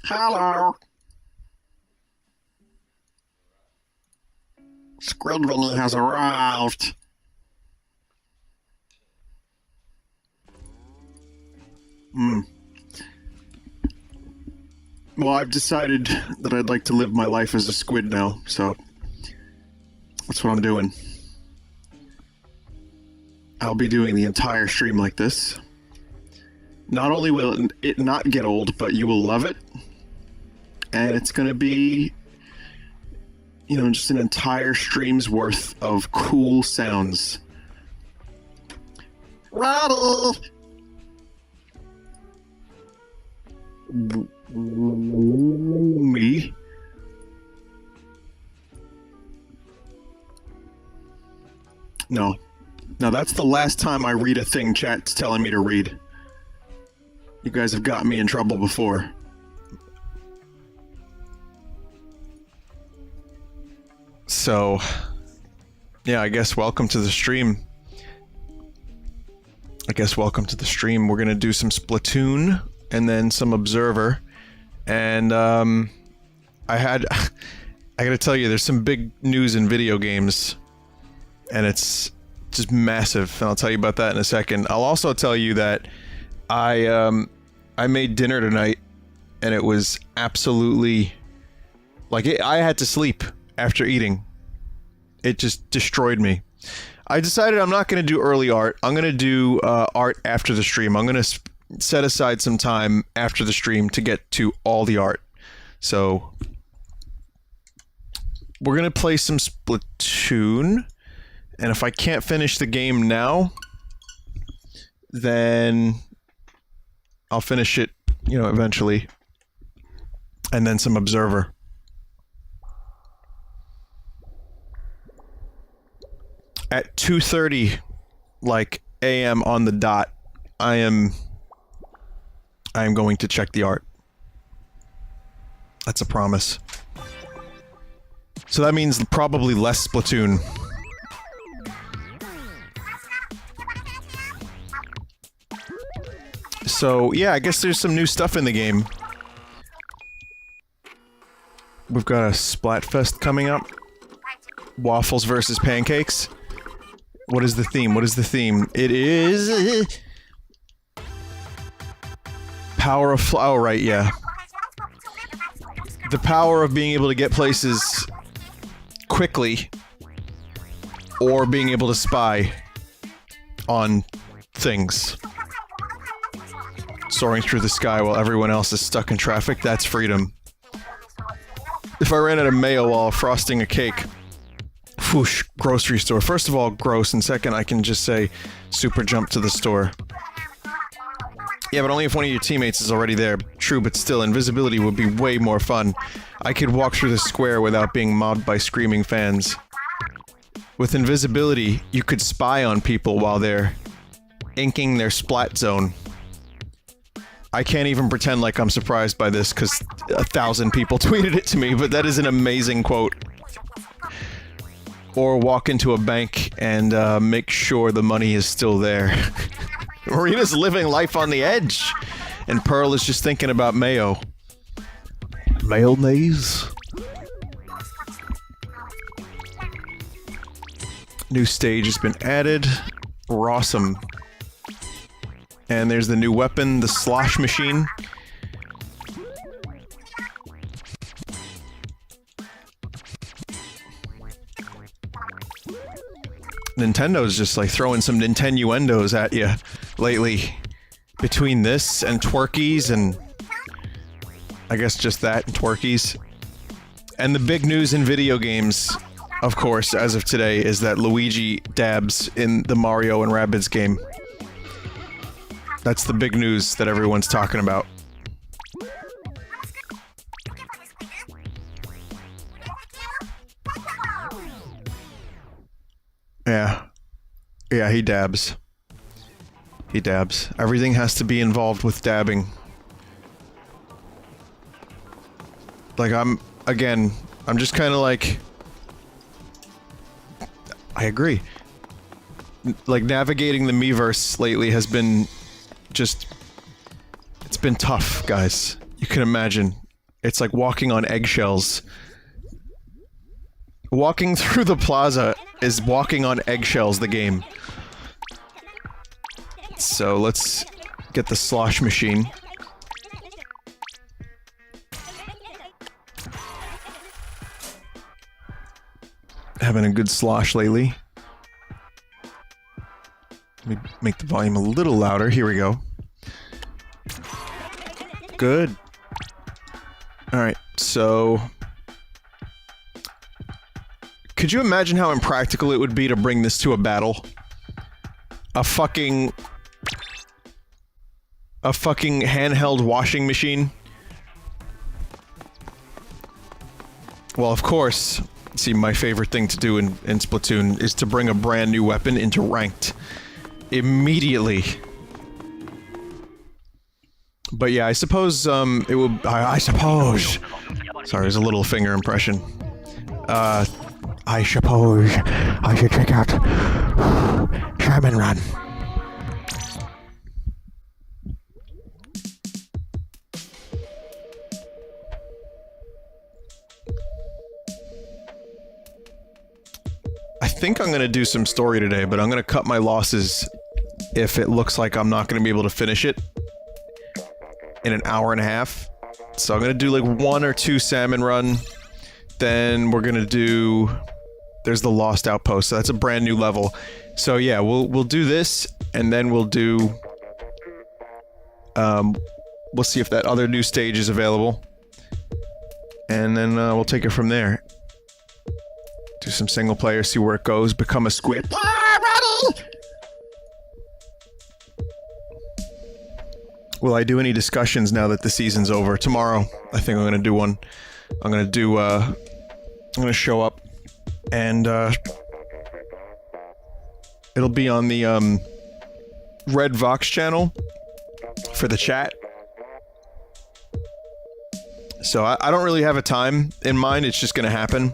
Hello. Squid Vinny has arrived. Well, I've decided that I'd like to live my life as a squid now, so that's what I'm doing. I'll be doing the entire stream like this. Not only will it not get old, but you will love it. And it's going to be, you know, just an entire stream's worth of cool sounds. Ready! Me? No. No, that's the last time I read a thing chat's telling me to read. You guys have gotten me in trouble before. So, yeah, I guess welcome to the stream. We're gonna do some Splatoon and then some Observer. And, I gotta tell you, there's some big news in video games. And it's just massive, and I'll tell you about that in a second. I'll also tell you that I made dinner tonight, and it was absolutely... like, I had to sleep after eating. It just destroyed me. I decided I'm not going to do early art. I'm going to do art after the stream. I'm going to set aside some time after the stream to get to all the art. So, we're going to play some Splatoon. And if I can't finish the game now, then I'll finish it, you know, eventually. And then some Observer. At 2:30, like, AM on the dot, I am going to check the art. That's a promise. So that means probably less Splatoon. So, yeah, I guess there's some new stuff in the game. We've got a Splatfest coming up. Waffles versus pancakes. What is the theme? What is the theme? It is... Power of oh, right, yeah. The power of being able to get places quickly, or being able to spy on things. Soaring through the sky while everyone else is stuck in traffic, that's freedom. If I ran out of mayo while frosting a cake, whoosh, grocery store. First of all, gross, and second, I can just say, super jump to the store. Yeah, but only if one of your teammates is already there. True, but still, invisibility would be way more fun. I could walk through the square without being mobbed by screaming fans. With invisibility, you could spy on people while they're inking their splat zone. I can't even pretend like I'm surprised by this, because 1,000 people tweeted it to me, but that is an amazing quote. Or walk into a bank and make sure the money is still there. Marina's living life on the edge, and Pearl is just thinking about mayo. Mayonnaise? New stage has been added. Awesome. And there's the new weapon, the slosh machine. Nintendo's just like throwing some Nintenduendos at you lately. Between this and twerkies and... I guess just that and twerkies. And the big news in video games, of course, as of today, is that Luigi dabs in the Mario and Rabbids game. That's the big news that everyone's talking about. Yeah. Yeah, he dabs. He dabs. Everything has to be involved with dabbing. Like, I'm just kind of like... I agree. Like, navigating the Miiverse lately has been just... It's been tough, guys. You can imagine. It's like walking on eggshells. Walking through the plaza is walking on eggshells, the game. So let's get the slosh machine. Having a good slosh lately. Let me make the volume a little louder. Here we go. Good. Alright, so... Could you imagine how impractical it would be to bring this to a battle? A fucking handheld washing machine? Well, of course, see, my favorite thing to do in Splatoon is to bring a brand new weapon into ranked. Immediately. But yeah, I suppose, it would- I suppose... Sorry, it was a little finger impression. I suppose I should check out Salmon Run. I think I'm gonna do some story today, but I'm gonna cut my losses if it looks like I'm not gonna be able to finish it in an hour and a half. So I'm gonna do like 1 or 2 Salmon Run, then we're gonna do... There's the Lost Outpost, so that's a brand new level. So yeah, we'll do this, and then we'll do... we'll see if that other new stage is available. And then we'll take it from there. Do some single player, see where it goes, become a squid. Will I do any discussions now that the season's over? Tomorrow, I think I'm gonna do one. I'm gonna do, I'm gonna show up, and, it'll be on the, Red Vox channel for the chat. So I don't really have a time in mind, it's just gonna happen.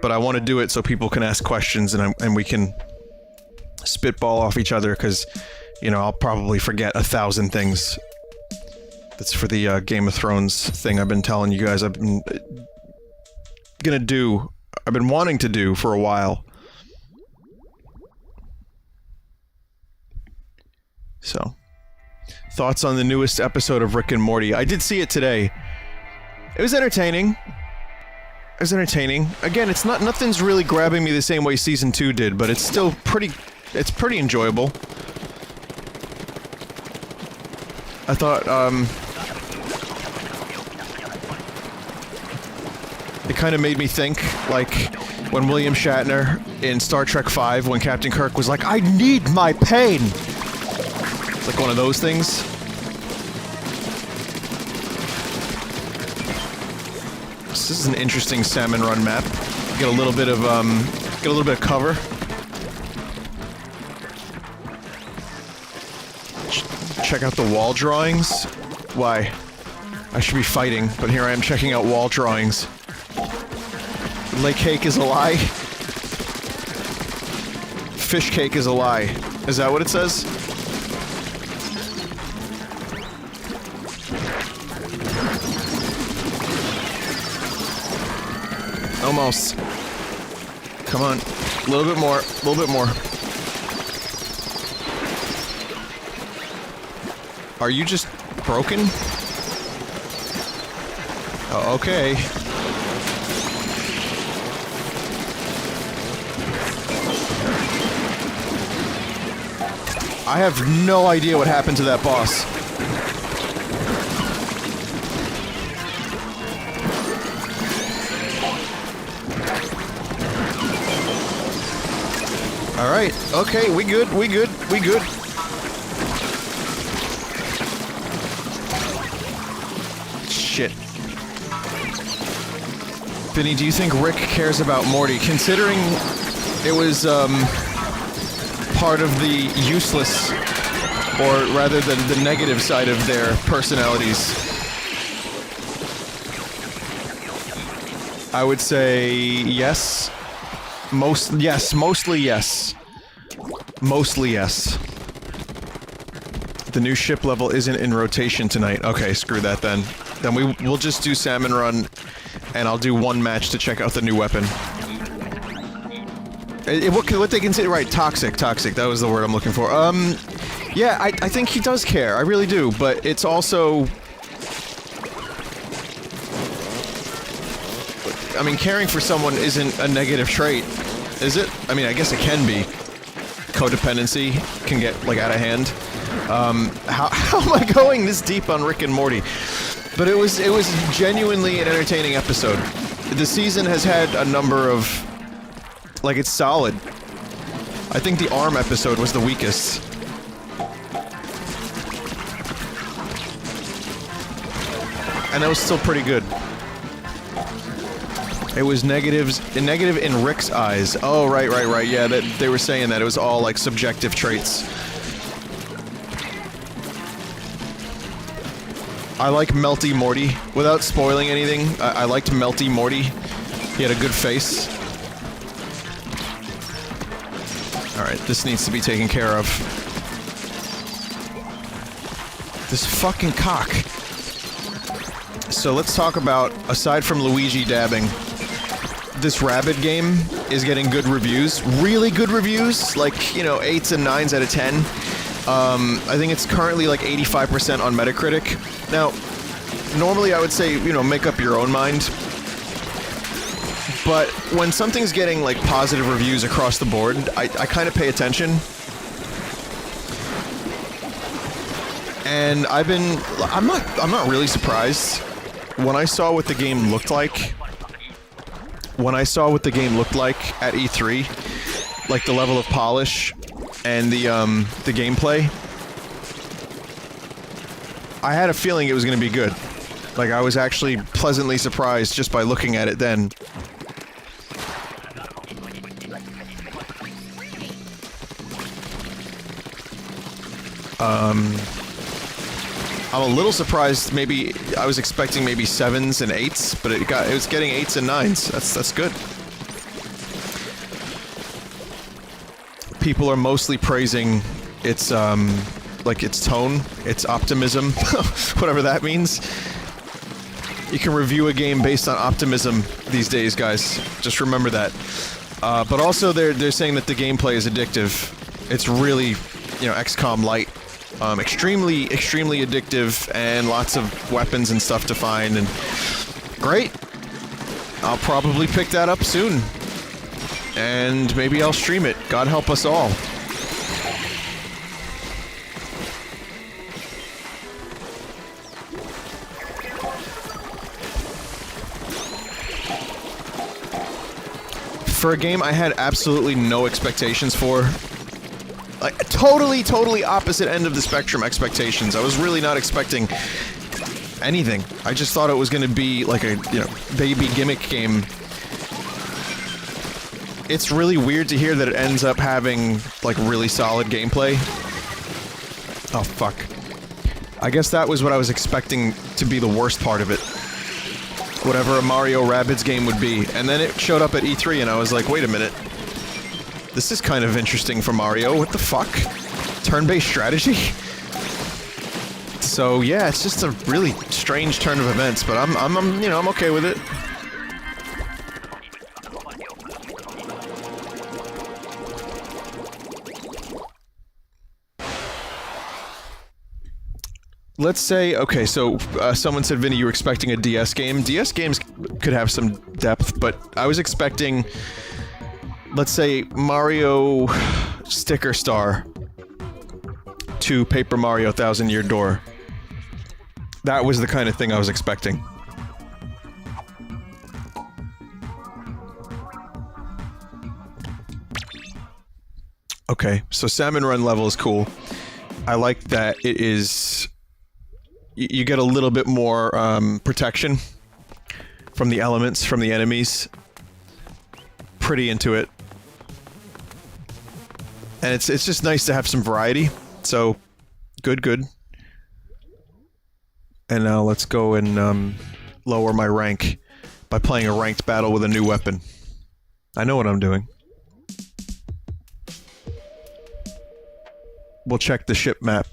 But I want to do it so people can ask questions and we can spitball off each other, because, you know, I'll probably forget 1,000 things. That's for the Game of Thrones thing I've been telling you guys I've been wanting to do for a while. So, thoughts on the newest episode of Rick and Morty? I did see it today. It was entertaining. It was entertaining. Again, it's not- nothing's really grabbing me the same way Season 2 did, but it's still pretty- it's pretty enjoyable. I thought, it kind of made me think, like, when William Shatner in Star Trek V, when Captain Kirk was like, "I need my pain!" It's like one of those things. This is an interesting Salmon Run map. Get a little bit of cover. Check out the wall drawings. Why? I should be fighting, but here I am checking out wall drawings. Lake cake is a lie. Fish cake is a lie. Is that what it says? Almost. Come on. A little bit more. A little bit more. Are you just broken? Oh, okay. I have no idea what happened to that boss. Alright, okay, we good, we good, we good. Shit. Vinny, do you think Rick cares about Morty? Considering it was, part of the useless, or rather the negative side of their personalities. I would say yes. Mostly yes. Mostly yes. The The new ship level isn't in rotation tonight. Okay, screw that then. Then we'll just do Salmon Run, and I'll do one match to check out the new weapon. What they consider, right, toxic, that was the word I'm looking for. Yeah, I think he does care, I really do, but it's also... I mean, caring for someone isn't a negative trait, is it? I mean, I guess it can be. Codependency can get, like, out of hand. How am I going this deep on Rick and Morty? But it was genuinely an entertaining episode. The season has had a number of... like, it's solid. I think the ARM episode was the weakest. And that was still pretty good. It was negative in Rick's eyes. Oh, right. Yeah, they were saying that it was all, like, subjective traits. I like Melty Morty. Without spoiling anything, I liked Melty Morty. He had a good face. Alright, this needs to be taken care of. This fucking cock. So let's talk about, aside from Luigi dabbing, this Rabid game is getting good reviews. Really good reviews, like, you know, 8s and 9s out of 10. I think it's currently like 85% on Metacritic. Now, normally I would say, you know, make up your own mind. But when something's getting, like, positive reviews across the board, I kind of pay attention. And I'm not really surprised. When I saw what the game looked like... at E3, like the level of polish and the gameplay, I had a feeling it was going to be good. Like, I was actually pleasantly surprised just by looking at it then. I'm a little surprised. Maybe I was expecting maybe 7s and 8s, but it was getting 8s and 9s. That's good. People are mostly praising its like its tone, its optimism, whatever that means. You can review a game based on optimism these days, guys. Just remember that. But also they're saying that the gameplay is addictive. It's really, you know, XCOM light. Extremely addictive, and lots of weapons and stuff to find, and great. I'll probably pick that up soon. And maybe I'll stream it. God help us all. For a game I had absolutely no expectations for, like, totally opposite end of the spectrum expectations. I was really not expecting anything. I just thought it was gonna be like a, you know, baby gimmick game. It's really weird to hear that it ends up having, like, really solid gameplay. Oh, fuck. I guess that was what I was expecting to be the worst part of it. Whatever a Mario Rabbids game would be. And then it showed up at E3 and I was like, wait a minute. This is kind of interesting for Mario. What the fuck? Turn-based strategy? So yeah, it's just a really strange turn of events, but I'm you know, I'm okay with it. Let's say, okay, so someone said, Vinny, you were expecting a DS game. DS games could have some depth, but I was expecting, let's say, Mario Sticker Star to Paper Mario Thousand Year Door. That was the kind of thing I was expecting. Okay, so Salmon Run level is cool. I like that it is... You get a little bit more protection from the elements, from the enemies. Pretty into it. And it's just nice to have some variety. So, good. And now let's go and lower my rank by playing a ranked battle with a new weapon. I know what I'm doing. We'll check the ship map.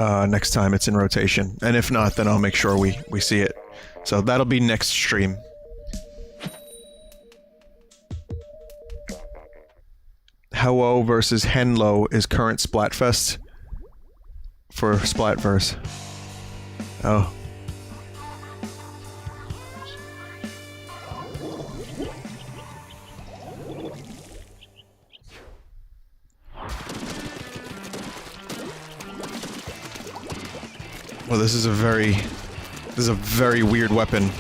next time it's in rotation. And if not, then I'll make sure we see it. So that'll be next stream. Hello versus Henlo is current Splatfest for Splatverse. Oh. Well, this is a very weird weapon.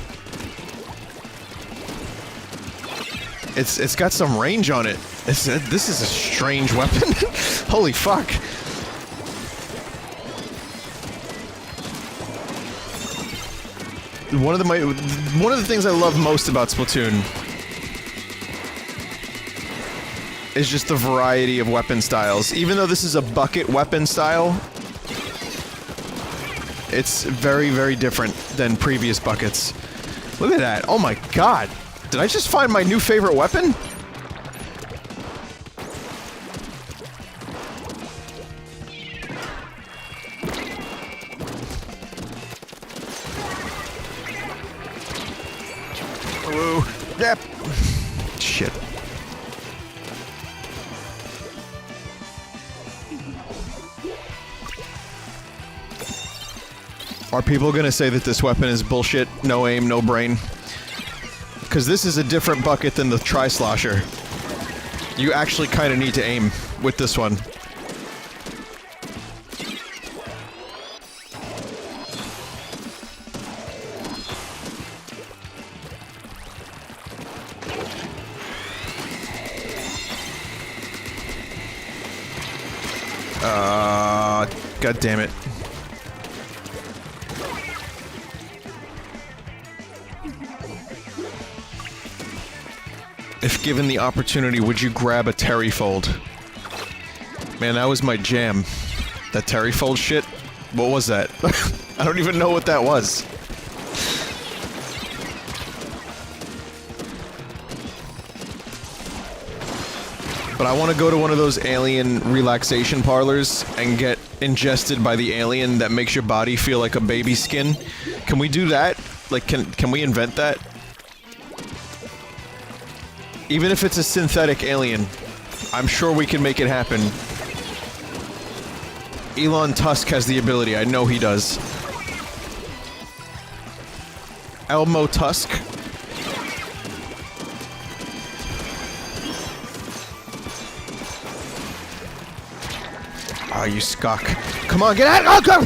It's got some range on it. This is a strange weapon. Holy fuck. One of the things I love most about Splatoon is just the variety of weapon styles. Even though this is a bucket weapon style, it's very, very different than previous buckets. Look at that. Oh my god. Did I just find my new favorite weapon? Hello. Yep. Shit. Are people gonna say that this weapon is bullshit? No aim, no brain? Because this is a different bucket than the Tri-Slosher. You actually kind of need to aim with this one. God damn it. If given the opportunity, would you grab a Terryfold? Man, that was my jam. That Terryfold shit? What was that? I don't even know what that was. But I want to go to one of those alien relaxation parlors and get ingested by the alien that makes your body feel like a baby skin. Can we do that? Like, can we invent that? Even if it's a synthetic alien, I'm sure we can make it happen. Elon Tusk has the ability, I know he does. Elmo Tusk? Ah, you scuck. Come on, get out! Oh, go!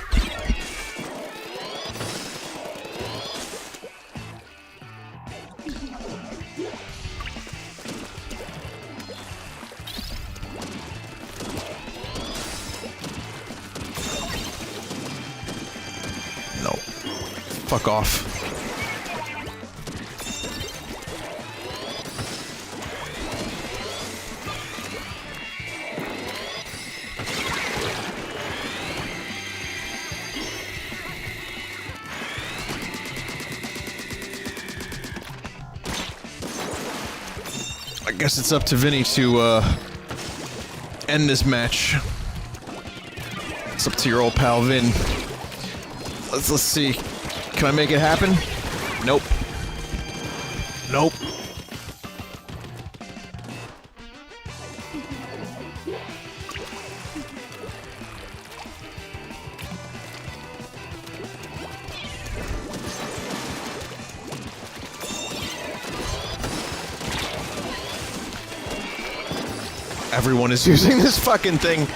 Fuck off. I guess it's up to Vinny to end this match. It's up to your old pal Vin. Let's see. Can I make it happen? Nope. Nope. Everyone is using this fucking thing.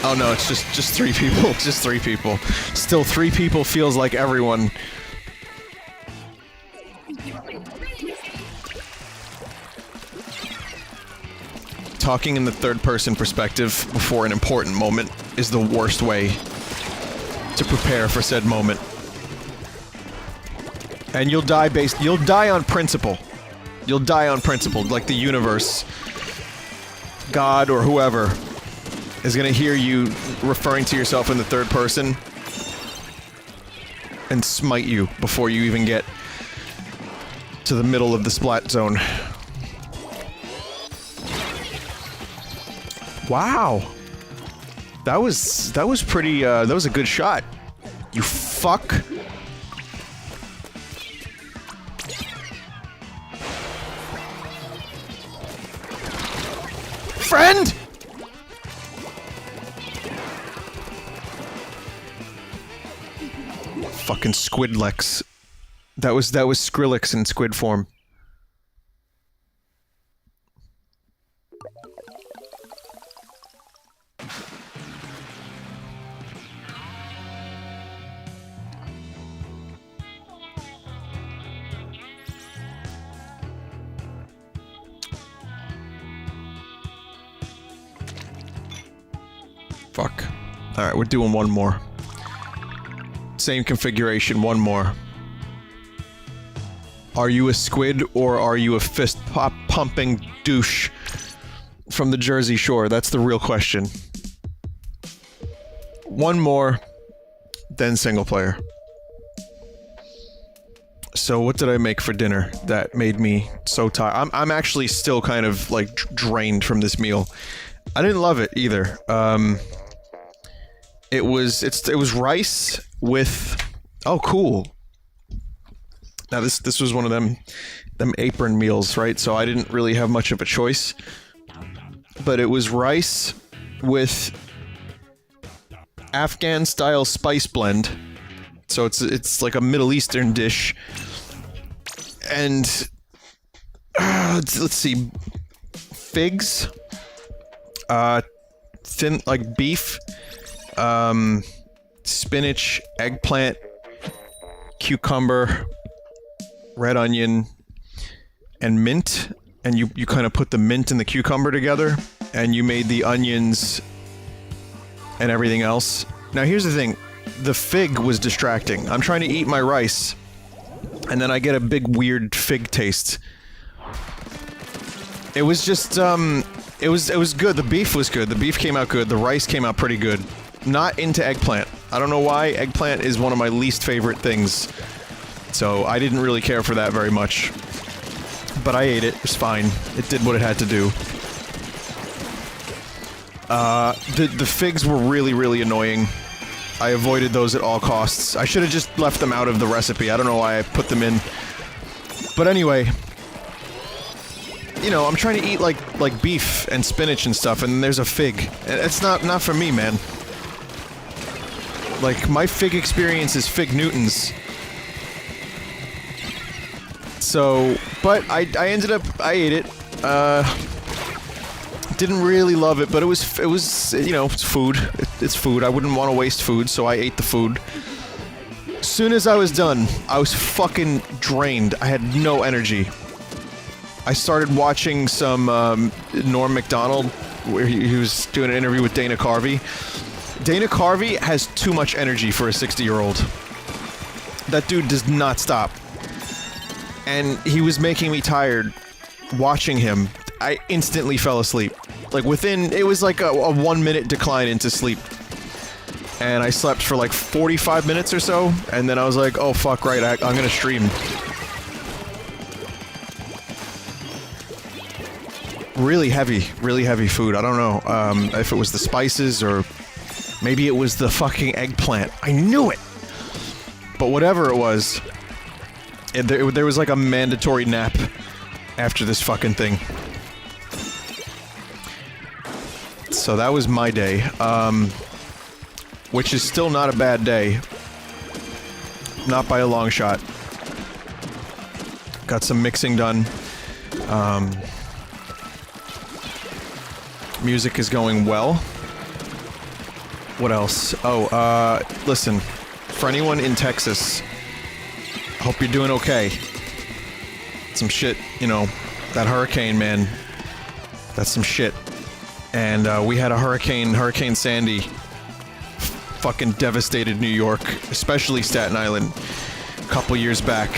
Oh no, it's just 3 people. Just 3 people. Still 3 people feels like everyone. Talking in the third-person perspective before an important moment is the worst way to prepare for said moment. And you'll die on principle. You'll die on principle, like the universe, God, or whoever is gonna hear you referring to yourself in the third person and smite you before you even get to the middle of the splat zone. Wow. That was pretty, that was a good shot. You fuck. Friend! Fucking Squidlex. That was Skrillex in squid form. Fuck. Alright, we're doing one more. Same configuration, one more. Are you a squid or are you a fist-pumping douche from the Jersey Shore? That's the real question. One more, then single player. So what did I make for dinner that made me so tired? I'm actually still kind of, like, drained from this meal. I didn't love it, either. It was rice with... Oh, cool. Now, this was one of them apron meals, right? So I didn't really have much of a choice. But it was rice with Afghan-style spice blend. So it's like a Middle Eastern dish. And... let's see... Figs. Thin... like beef. Spinach, eggplant, cucumber, red onion, and mint. And you kind of put the mint and the cucumber together, and you made the onions and everything else. Now here's the thing, the fig was distracting. I'm trying to eat my rice, and then I get a big weird fig taste. It was just, it was good. The beef was good. The beef came out good. The rice came out pretty good. Not into eggplant. I don't know why. Eggplant is one of my least favorite things. So I didn't really care for that very much. But I ate it. It was fine. It did what it had to do. The figs were really, really annoying. I avoided those at all costs. I should have just left them out of the recipe. I don't know why I put them in. But anyway... You know, I'm trying to eat like beef and spinach and stuff, and there's a fig. It's not for me, man. Like, my fig experience is Fig Newtons. So, but I ended up, I ate it. Didn't really love it, but it was, you know, it's food. It's food. I wouldn't want to waste food, so I ate the food. As soon as I was done, I was fucking drained. I had no energy. I started watching some, Norm Macdonald, where he was doing an interview with Dana Carvey. Dana Carvey has too much energy for a 60-year-old. That dude does not stop. And he was making me tired watching him. I instantly fell asleep. Like within, it was like a 1-minute decline into sleep. And I slept for like 45 minutes or so, and then I was like, oh fuck, right, I'm gonna stream. Really heavy food. I don't know if it was the spices or maybe it was the fucking eggplant. I knew it! But whatever it was, there was like a mandatory nap after this fucking thing. So that was my day, which is still not a bad day. Not by a long shot. Got some mixing done. Music is going well. What else? Oh, listen. For anyone in Texas, hope you're doing okay. Some shit, you know, that hurricane, man. That's some shit. And, we had a Hurricane Sandy. Fucking devastated New York, especially Staten Island, a couple years back.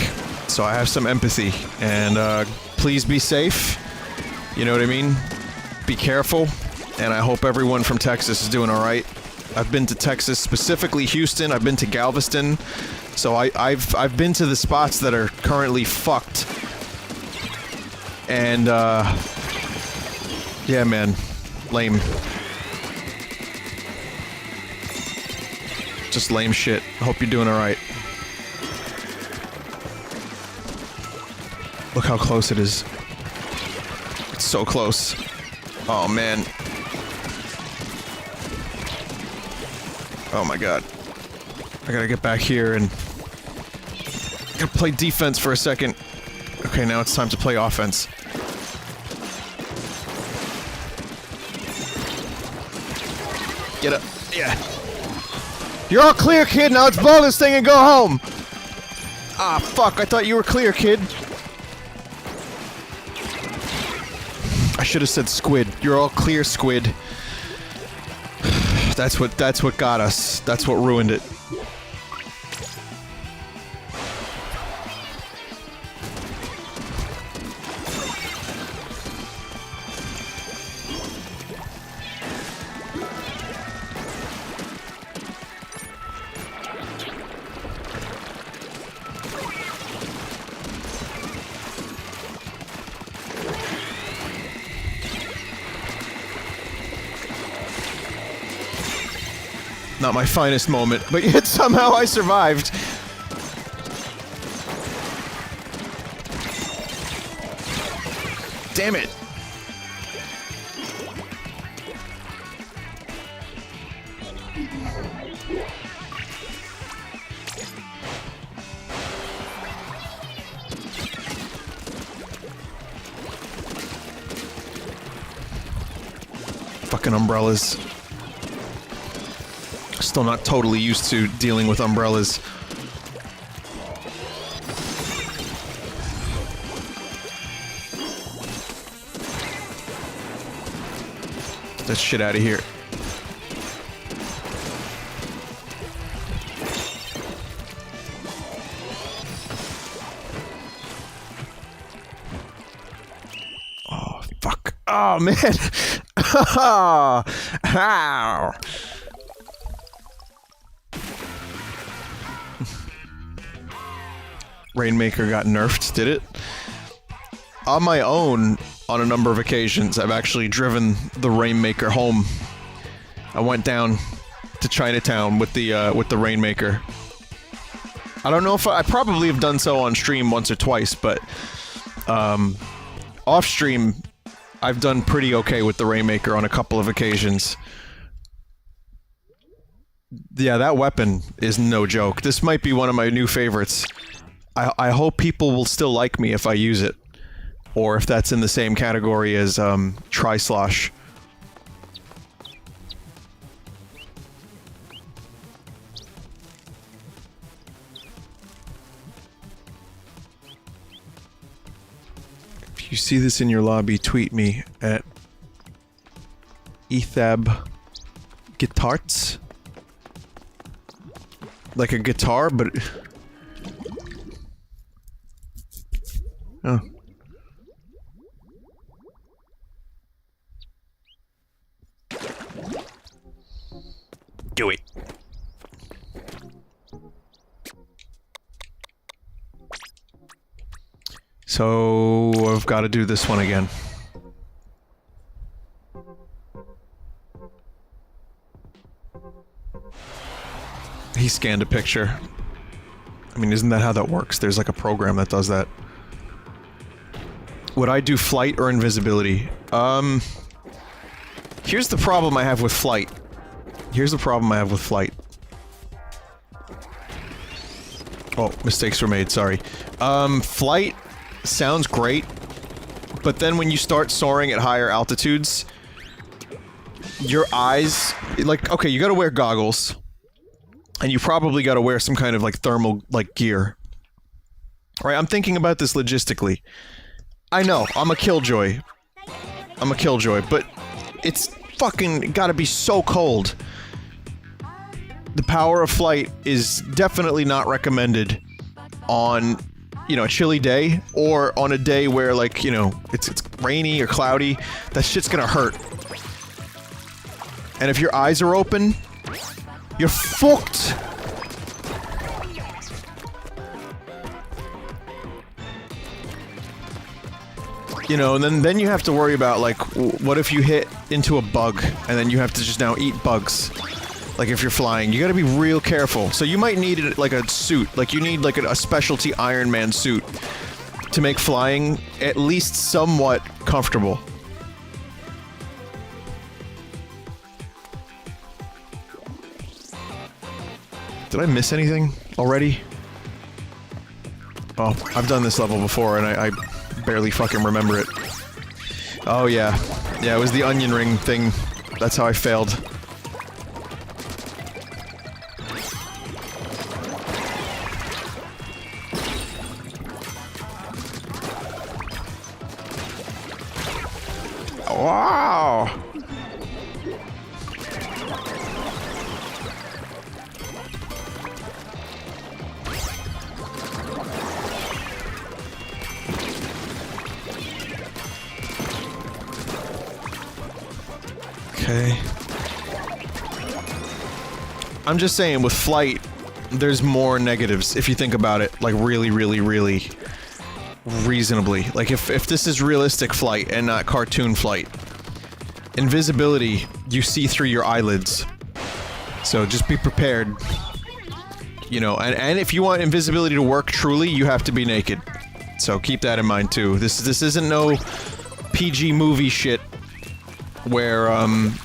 So I have some empathy. And, please be safe. You know what I mean? Be careful, and I hope everyone from Texas is doing alright. I've been to Texas, specifically Houston, I've been to Galveston, so I've been to the spots that are currently fucked. And, yeah man, lame. Just lame shit. Hope you're doing alright. Look how close it is. It's so close. Oh, man. Oh my god. I gotta get back here and... gotta play defense for a second. Okay, now it's time to play offense. Get up. Yeah. You're all clear, kid! Now let's blow this thing and go home! Ah, fuck, I thought you were clear, kid. I should have said squid. You're all clear, squid. That's what got us. That's what ruined it. Not my finest moment, but yet somehow I survived. Damn it. Fucking umbrellas. Still not totally used to dealing with umbrellas. Get that shit out of here. Oh, fuck. Oh, man. Ow. Rainmaker got nerfed, did it? On my own, on a number of occasions, I've actually driven the Rainmaker home. I went down to Chinatown with the Rainmaker. I don't know if I probably have done so on stream once or twice, but off stream, I've done pretty okay with the Rainmaker on a couple of occasions. Yeah, that weapon is no joke. This might be one of my new favorites. I hope people will still like me if I use it. Or if that's in the same category as, slosh. If you see this in your lobby, tweet me at Ethab Guitars. Like a guitar, but... Oh. Do it. So I've got to do this one again. He scanned a picture. I mean, isn't that how that works? There's like a program that does that. Would I do flight or invisibility? Here's the problem I have with flight. Oh, mistakes were made, sorry. Flight sounds great, but then when you start soaring at higher altitudes, your eyes... like, okay, you gotta wear goggles, and you probably gotta wear some kind of, like, thermal, like, gear. Right, I'm thinking about this logistically. I know, I'm a killjoy, but it's fucking gotta be so cold. The power of flight is definitely not recommended on, you know, a chilly day, or on a day where, like, you know, it's rainy or cloudy. That shit's gonna hurt. And if your eyes are open, you're fucked! You know, and then you have to worry about, like, what if you hit into a bug, and then you have to just now eat bugs. Like if you're flying, you gotta be real careful. So you might need like a suit, like you need like a specialty Iron Man suit to make flying at least somewhat comfortable. Did I miss anything already? Oh, I've done this level before and I barely fucking remember it. Oh yeah. Yeah, it was the onion ring thing. That's how I failed. Wow! Okay. I'm just saying, with flight, there's more negatives if you think about it, like really, really, really reasonably. Like if this is realistic flight and not cartoon flight. Invisibility, you see through your eyelids. So just be prepared. You know, and if you want invisibility to work truly, you have to be naked. So keep that in mind too. This isn't no PG movie shit where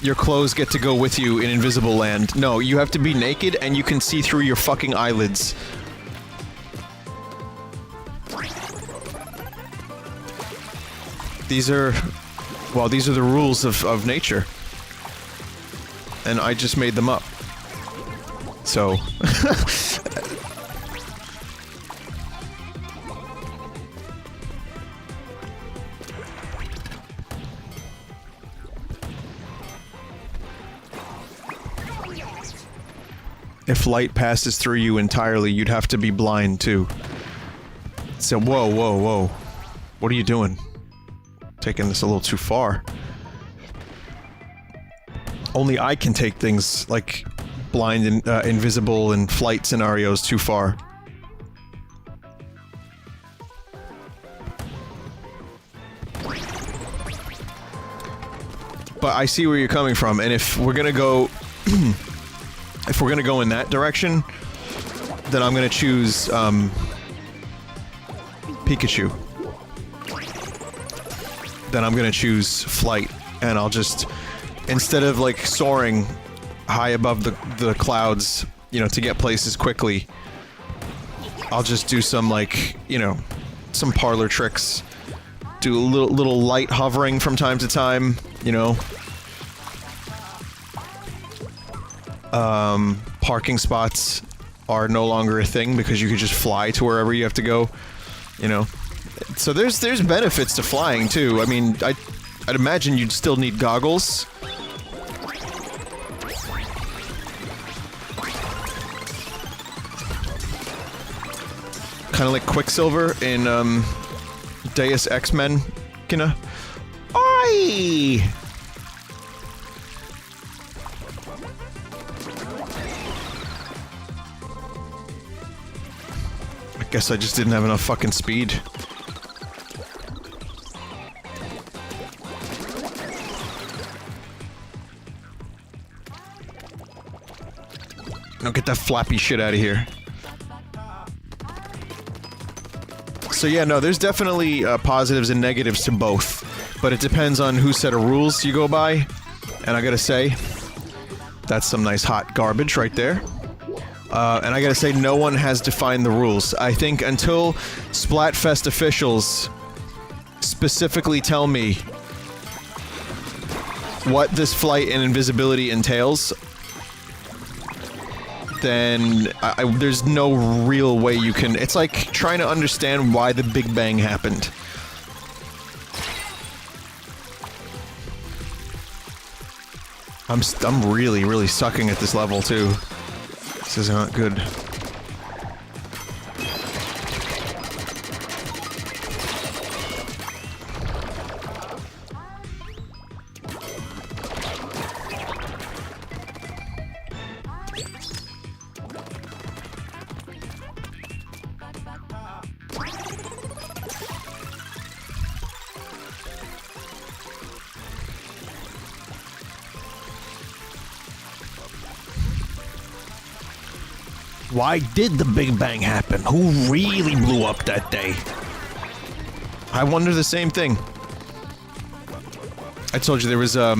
your clothes get to go with you in Invisible Land. No, you have to be naked and you can see through your fucking eyelids. These are the rules of nature. And I just made them up. So... If light passes through you entirely, you'd have to be blind, too. So, whoa, whoa, whoa. What are you doing? Taking this a little too far. Only I can take things like blind and invisible and flight scenarios too far. But I see where you're coming from, and if we're gonna go... if we're gonna go in that direction, then I'm gonna choose, Pikachu. Then I'm gonna choose flight, and I'll just... Instead of, like, soaring high above the clouds, you know, to get places quickly, I'll just do some, like, you know, some parlor tricks. Do a little light hovering from time to time, you know. Parking spots are no longer a thing because you could just fly to wherever you have to go, you know. So there's benefits to flying too. I mean, I'd imagine you'd still need goggles. Kind of like Quicksilver in Deus Ex Machina. Oi! I guess I just didn't have enough fucking speed. Now get that flappy shit out of here. So yeah, no, there's definitely positives and negatives to both, but it depends on whose set of rules you go by, and I gotta say, that's some nice hot garbage right there. And I gotta say, no one has defined the rules. I think until Splatfest officials specifically tell me what this flight and invisibility entails, then there's no real way you can... It's like trying to understand why the Big Bang happened. I'm really, really sucking at this level, too. This is not good. Why did the Big Bang happen? Who really blew up that day? I wonder the same thing. I told you there was a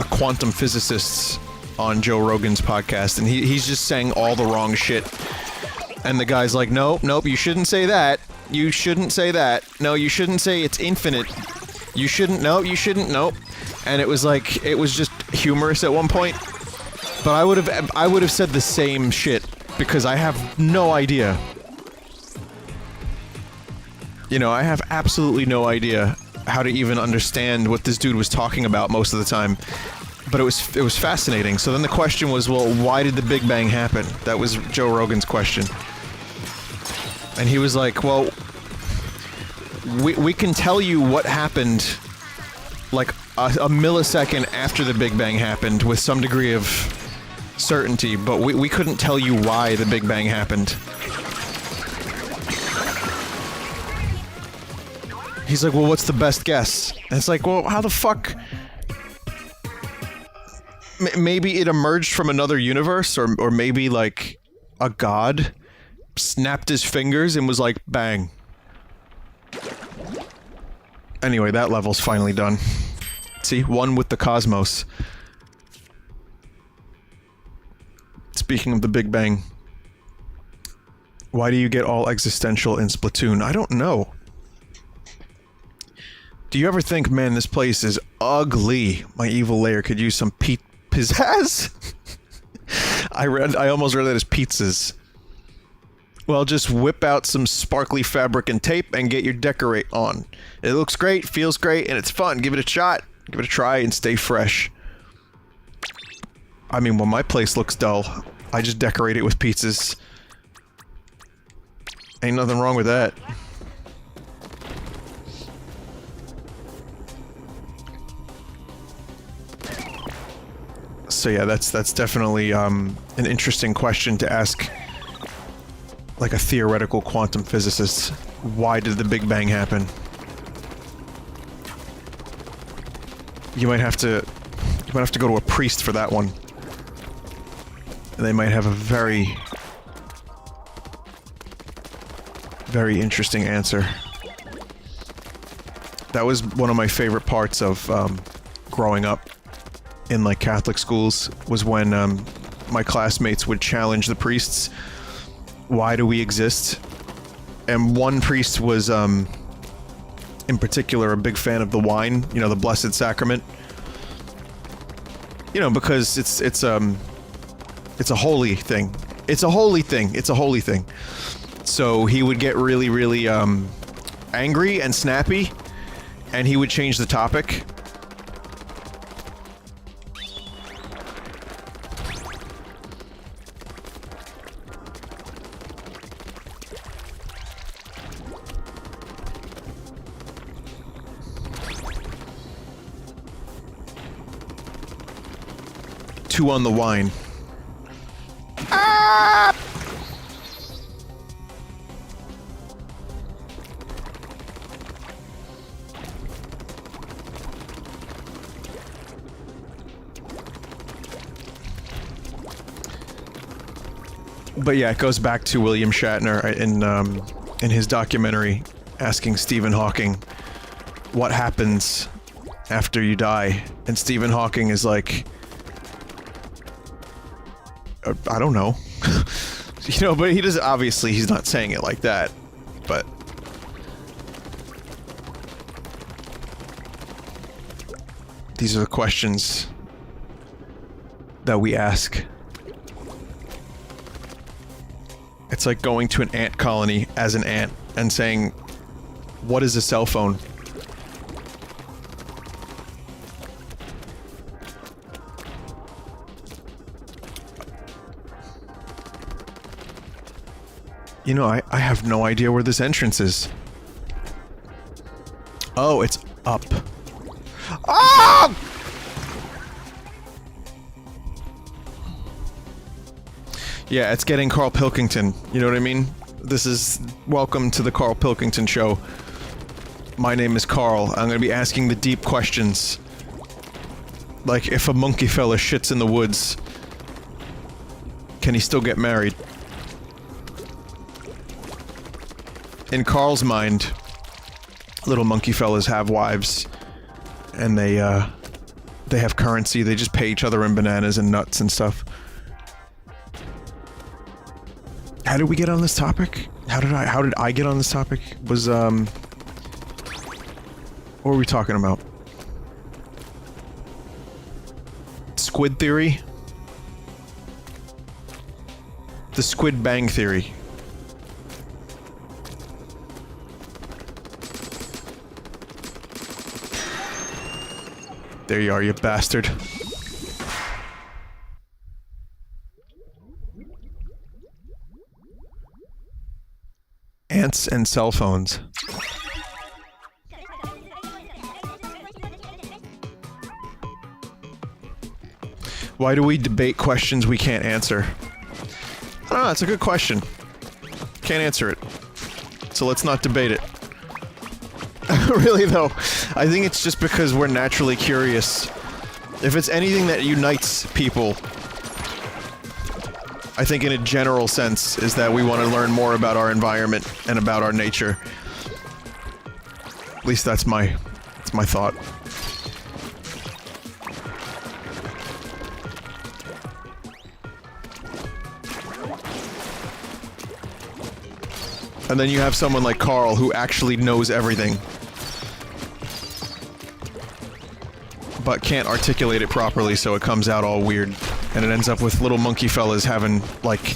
quantum physicist on Joe Rogan's podcast, and he's just saying all the wrong shit. And the guy's like, nope, you shouldn't say that. You shouldn't say that. No, you shouldn't say it's infinite. You shouldn't, nope. And it was like, it was just humorous at one point. But I would have said the same shit, because I have no idea. You know, I have absolutely no idea how to even understand what this dude was talking about most of the time. But it was fascinating. So then the question was, well, why did the Big Bang happen? That was Joe Rogan's question. And he was like, well, we can tell you what happened like a millisecond after the Big Bang happened with some degree of certainty, but we couldn't tell you why the Big Bang happened. He's like, well, what's the best guess? And it's like, well, how the fuck... Maybe it emerged from another universe, or maybe, like, a god snapped his fingers and was like, bang. Anyway, that level's finally done. See? One with the cosmos. Speaking of the Big Bang, why do you get all existential in Splatoon? I don't know. Do you ever think, man, this place is ugly? My evil lair could use some pizzazz? I almost read that as pizzas. Well, just whip out some sparkly fabric and tape and get your decorate on. It looks great, feels great, and it's fun. Give it a shot. Give it a try and stay fresh. I mean, when my place looks dull, I just decorate it with pizzas. Ain't nothing wrong with that. So yeah, that's definitely an interesting question to ask, like a theoretical quantum physicist. Why did the Big Bang happen? You might have to go to a priest for that one. And they might have a very, very interesting answer. That was one of my favorite parts of growing up in, like, Catholic schools, was when my classmates would challenge the priests. Why do we exist? And one priest was, in particular, a big fan of the wine, you know, the Blessed Sacrament. You know, because it's a holy thing. It's a holy thing. It's a holy thing. So he would get really, really, angry and snappy, and he would change the topic. Two on the wine. Ah! But yeah, it goes back to William Shatner in his documentary asking Stephen Hawking what happens after you die, and Stephen Hawking is like, I don't know. You know, but he does, obviously he's not saying it like that, but these are the questions that we ask. It's like going to an ant colony as an ant and saying, what is a cell phone? You know, I have no idea where this entrance is. Oh, it's up. Ah! Yeah, it's getting Carl Pilkington. You know what I mean? This is... Welcome to the Carl Pilkington Show. My name is Carl. I'm gonna be asking the deep questions. Like, if a monkey fella shits in the woods, can he still get married? in Carl's mind, little monkey fellas have wives, and they have currency. They just pay each other in bananas and nuts and stuff. How did we get on this topic? How did I get on this topic? Was, what were we talking about? Squid theory? The Squid Bang theory. There you are, you bastard. Ants and cell phones. Why do we debate questions we can't answer? I don't know, it's a good question. Can't answer it. So let's not debate it. Really though, I think it's just because we're naturally curious. If it's anything that unites people, I think in a general sense, is that we want to learn more about our environment and about our nature. At least that's my thought. And then you have someone like Carl who actually knows everything, but can't articulate it properly, so it comes out all weird. And it ends up with little monkey fellas having, like,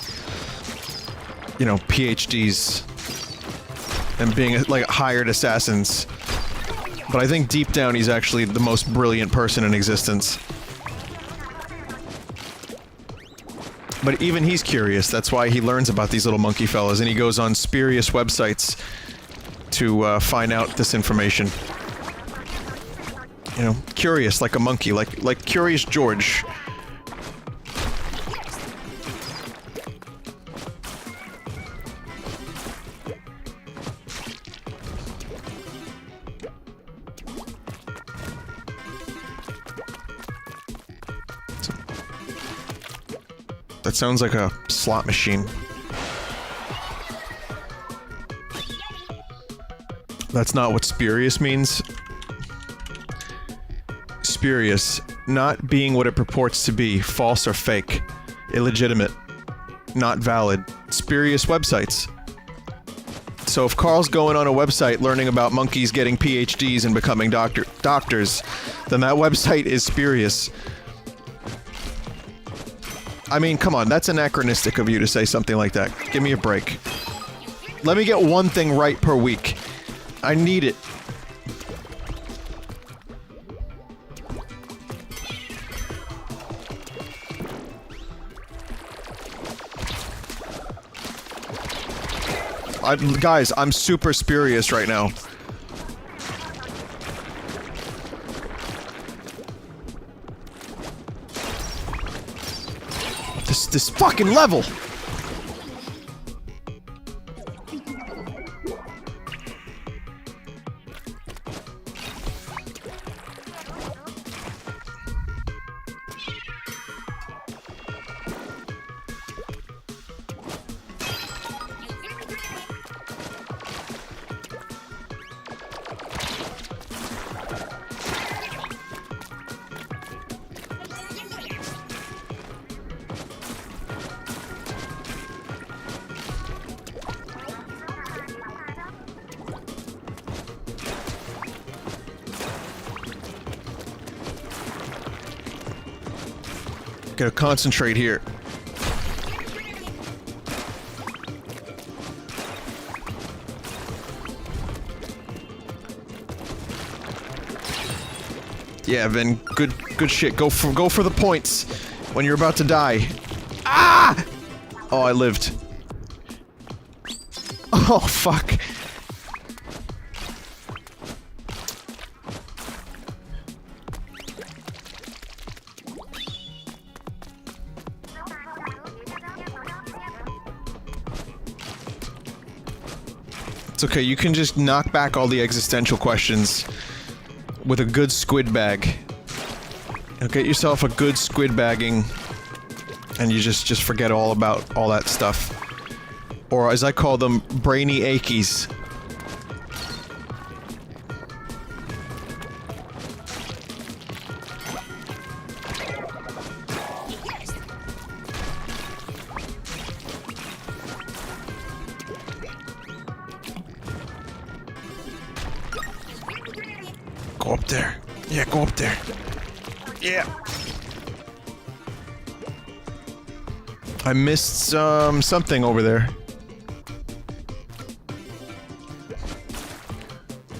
you know, PhDs and being, like, hired assassins. But I think deep down he's actually the most brilliant person in existence. But even he's curious, that's why he learns about these little monkey fellas, and he goes on spurious websites to find out this information. You know, curious like a monkey, like Curious George. That sounds like a slot machine. That's not what spurious means. Spurious, not being what it purports to be, false or fake, illegitimate, not valid, spurious websites. So if Carl's going on a website learning about monkeys getting PhDs and becoming doctors, then that website is spurious. I mean, come on, that's anachronistic of you to say something like that. Give me a break. Let me get one thing right per week. I need it. Guys, I'm super spurious right now. This fucking level! Gotta concentrate here. Yeah, Vin, good shit. Go for the points when you're about to die. Ah! Oh, I lived. Oh, fuck. It's okay, you can just knock back all the existential questions with a good squid bag. You'll get yourself a good squid bagging, and you just forget all about all that stuff. Or as I call them, brainy achies. Go up there. Yeah, go up there. Yeah. I missed something over there.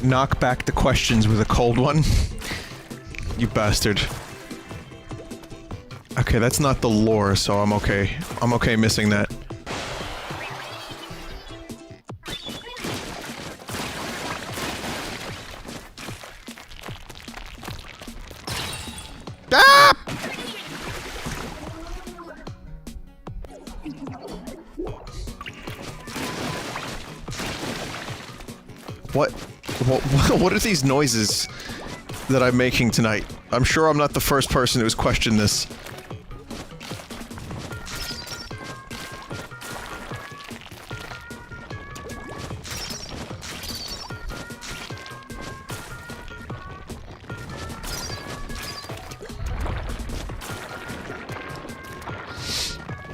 Knock back the questions with a cold one. You bastard. Okay, that's not the lore, so I'm okay. I'm okay missing that. Ah! What are these noises that I'm making tonight? I'm sure I'm not the first person who's questioned this.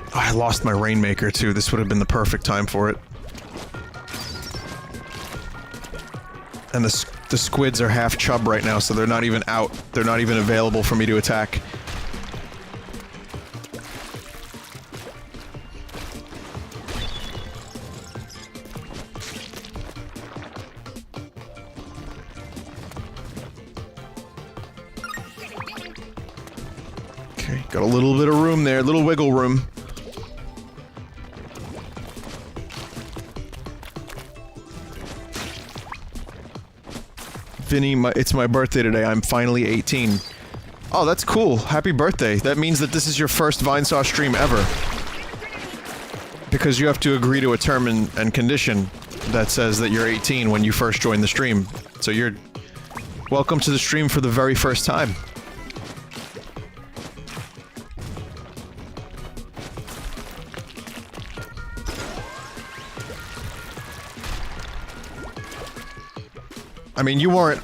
Oh, I lost my Rainmaker too. This would have been the perfect time for it. And the squids are half chub right now, so they're not even out. They're not even available for me to attack. Okay, got a little bit of room there, a little wiggle room. Vinny, it's my birthday today. I'm finally 18. Oh, that's cool. Happy birthday. That means that this is your first Vinesauce stream ever. Because you have to agree to a term and condition that says that you're 18 when you first join the stream. So you're welcome to the stream for the very first time. I mean, you weren't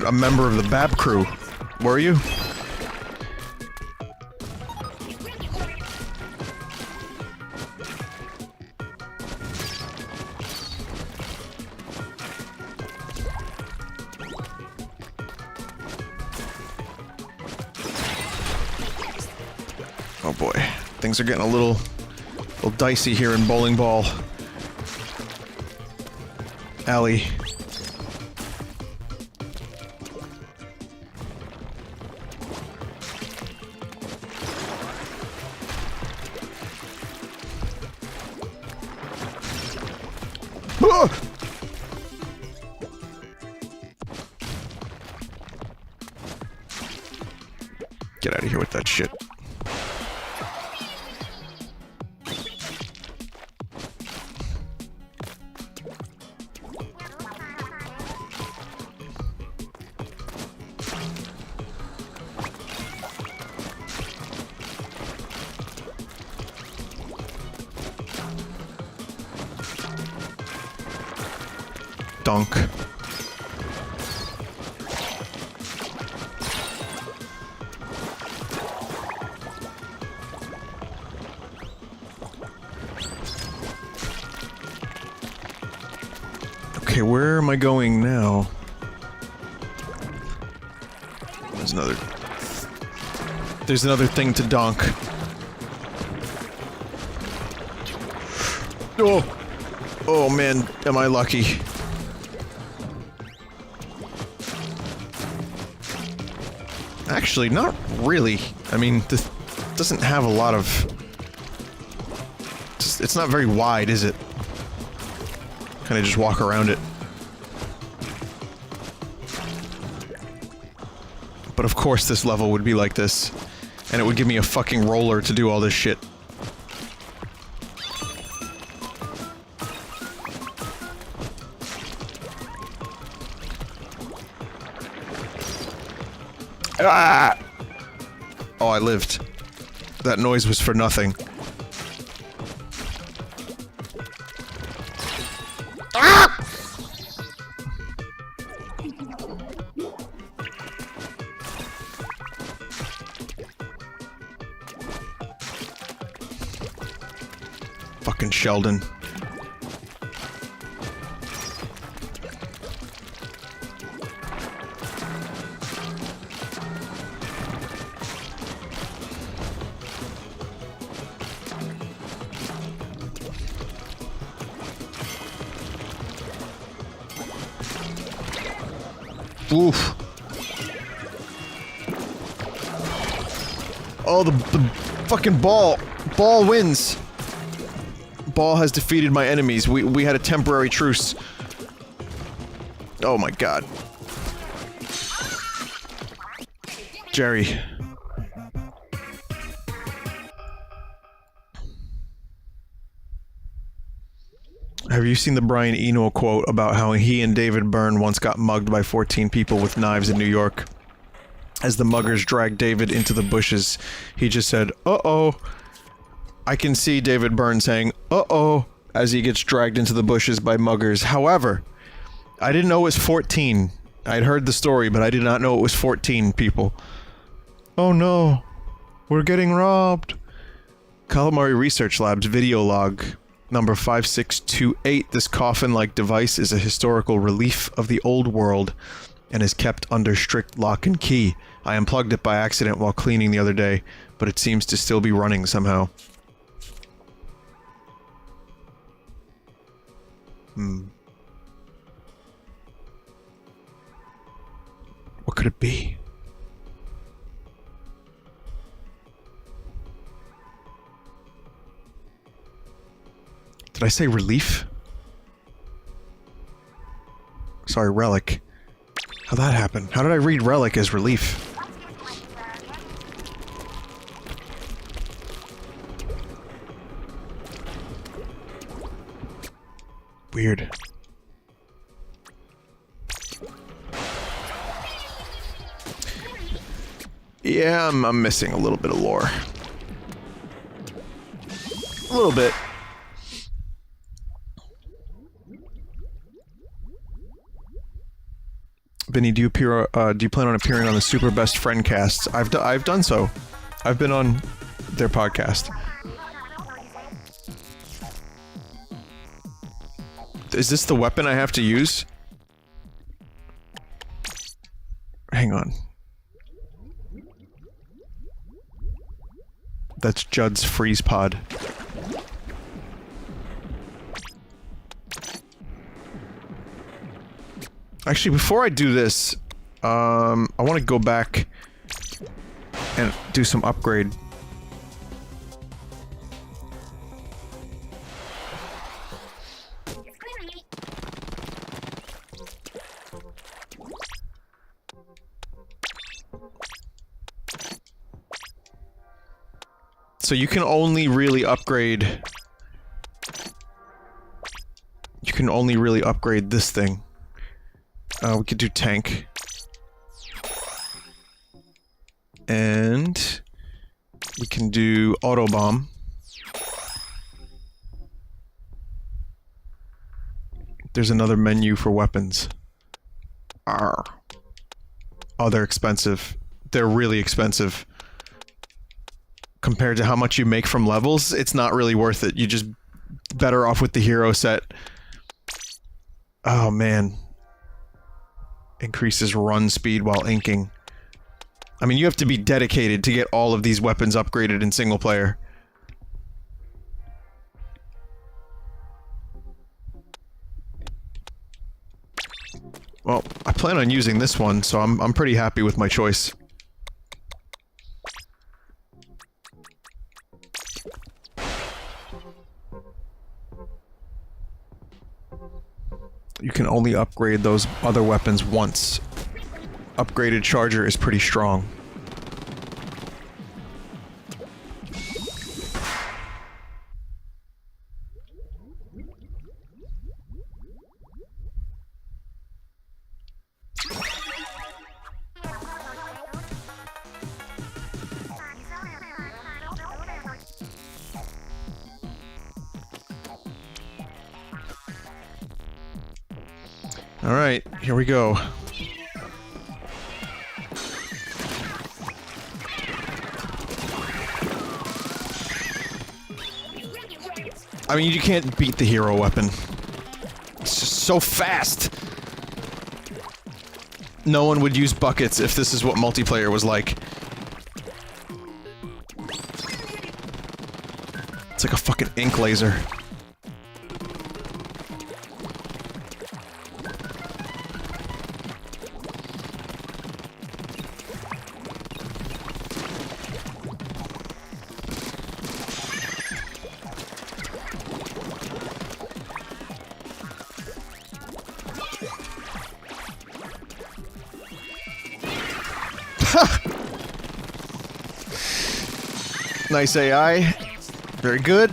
a member of the Bab crew, were you? Oh boy, things are getting a little dicey here in Bowling Ball Alley. Get out of here with that shit. Dunk. Okay, where am I going now? There's another thing to donk. Oh! Oh man, am I lucky. Actually, not really. I mean, this doesn't have a lot of... It's not very wide, is it? Kind of just walk around it. But of course this level would be like this. And it would give me a fucking roller to do all this shit. Ah! Oh, I lived. That noise was for nothing. Ah! Fucking Sheldon. Oof. Oh, the fucking ball. Ball wins. Ball has defeated my enemies. We had a temporary truce. Oh my god. Jerry. Have you seen the Brian Eno quote about how he and David Byrne once got mugged by 14 people with knives in New York? As the muggers dragged David into the bushes, he just said, "Uh-oh." I can see David Byrne saying, "Uh-oh," as he gets dragged into the bushes by muggers. However, I didn't know it was 14. I'd heard the story, but I did not know it was 14 people. Oh no, we're getting robbed. Calamari Research Labs video log. Number 5628, this coffin-like device is a historical relief of the old world and is kept under strict lock and key. I unplugged it by accident while cleaning the other day, but it seems to still be running somehow. What could it be? Did I say relief? Sorry, relic. How'd that happen? How did I read relic as relief? Weird. Yeah, I'm missing a little bit of lore. A little bit. Vinny, do you plan on appearing on the Super Best Friend casts? I've done so. I've been on their podcast. Is this the weapon I have to use? Hang on. That's Judd's freeze pod. Actually, before I do this, I want to go back and do some upgrade. So you can only really upgrade... You can only really upgrade this thing. We could do tank. And... we can do auto bomb. There's another menu for weapons. Arr. Oh, they're expensive. They're really expensive. Compared to how much you make from levels, it's not really worth it. You're just better off with the hero set. Oh, man. Increases run speed while inking. I mean, you have to be dedicated to get all of these weapons upgraded in single player. Well, I plan on using this one, so I'm pretty happy with my choice. You can only upgrade those other weapons once. Upgraded charger is pretty strong. Alright, here we go. I mean, you can't beat the hero weapon. It's just so fast! No one would use buckets if this is what multiplayer was like. It's like a fucking ink laser. Nice AI. Very good.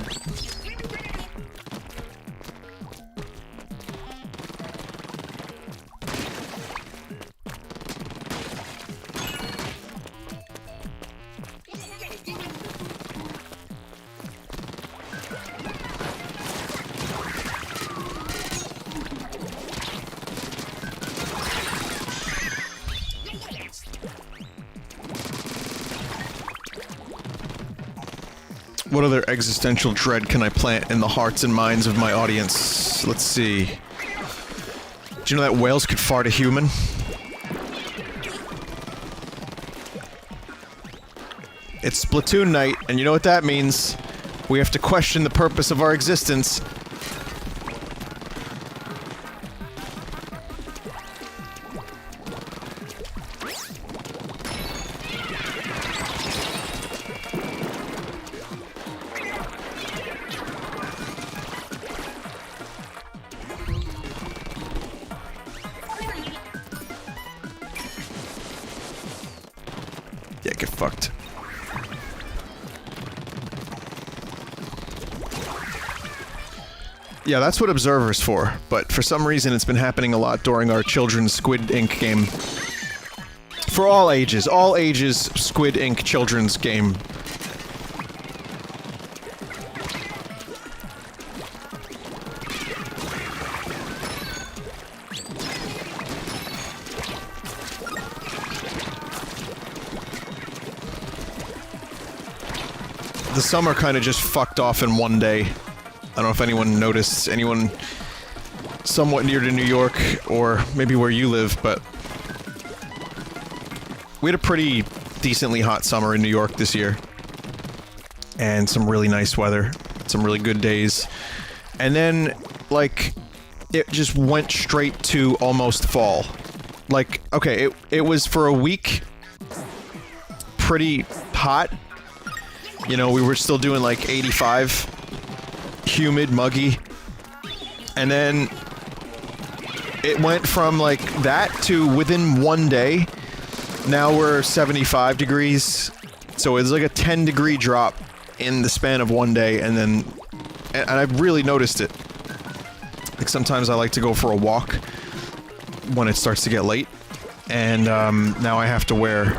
What other existential dread can I plant in the hearts and minds of my audience? Let's see. Do you know that whales could fart a human? It's Splatoon night, and you know what that means. We have to question the purpose of our existence. Yeah, get fucked. Yeah, that's what Observer's for, but for some reason it's been happening a lot during our children's Squid Ink game. For all ages Squid Ink children's game. The summer kind of just fucked off in one day. I don't know if anyone noticed, anyone somewhat near to New York, or maybe where you live, but we had a pretty decently hot summer in New York this year. And some really nice weather, some really good days. And then, like, it just went straight to almost fall. Like, okay, it was for a week pretty hot. You know, we were still doing like 85. Humid, muggy. And then it went from like that to within one day. Now we're 75 degrees. So it's like a 10-degree drop in the span of one day, and then... And I've really noticed it. Like sometimes I like to go for a walk when it starts to get late. And now I have to wear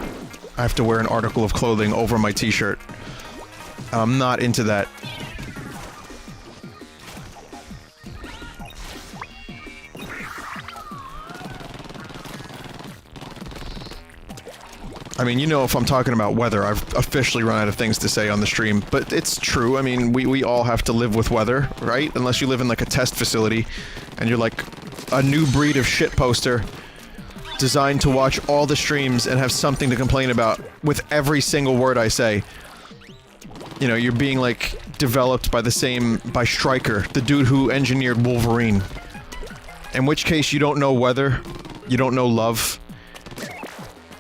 an article of clothing over my t-shirt. I'm not into that. I mean, you know, if I'm talking about weather, I've officially run out of things to say on the stream, but it's true. I mean, we all have to live with weather, right? Unless you live in like a test facility and you're like a new breed of shit poster designed to watch all the streams and have something to complain about with every single word I say. You know, you're being like developed by by Stryker, the dude who engineered Wolverine. In which case you don't know weather, you don't know love.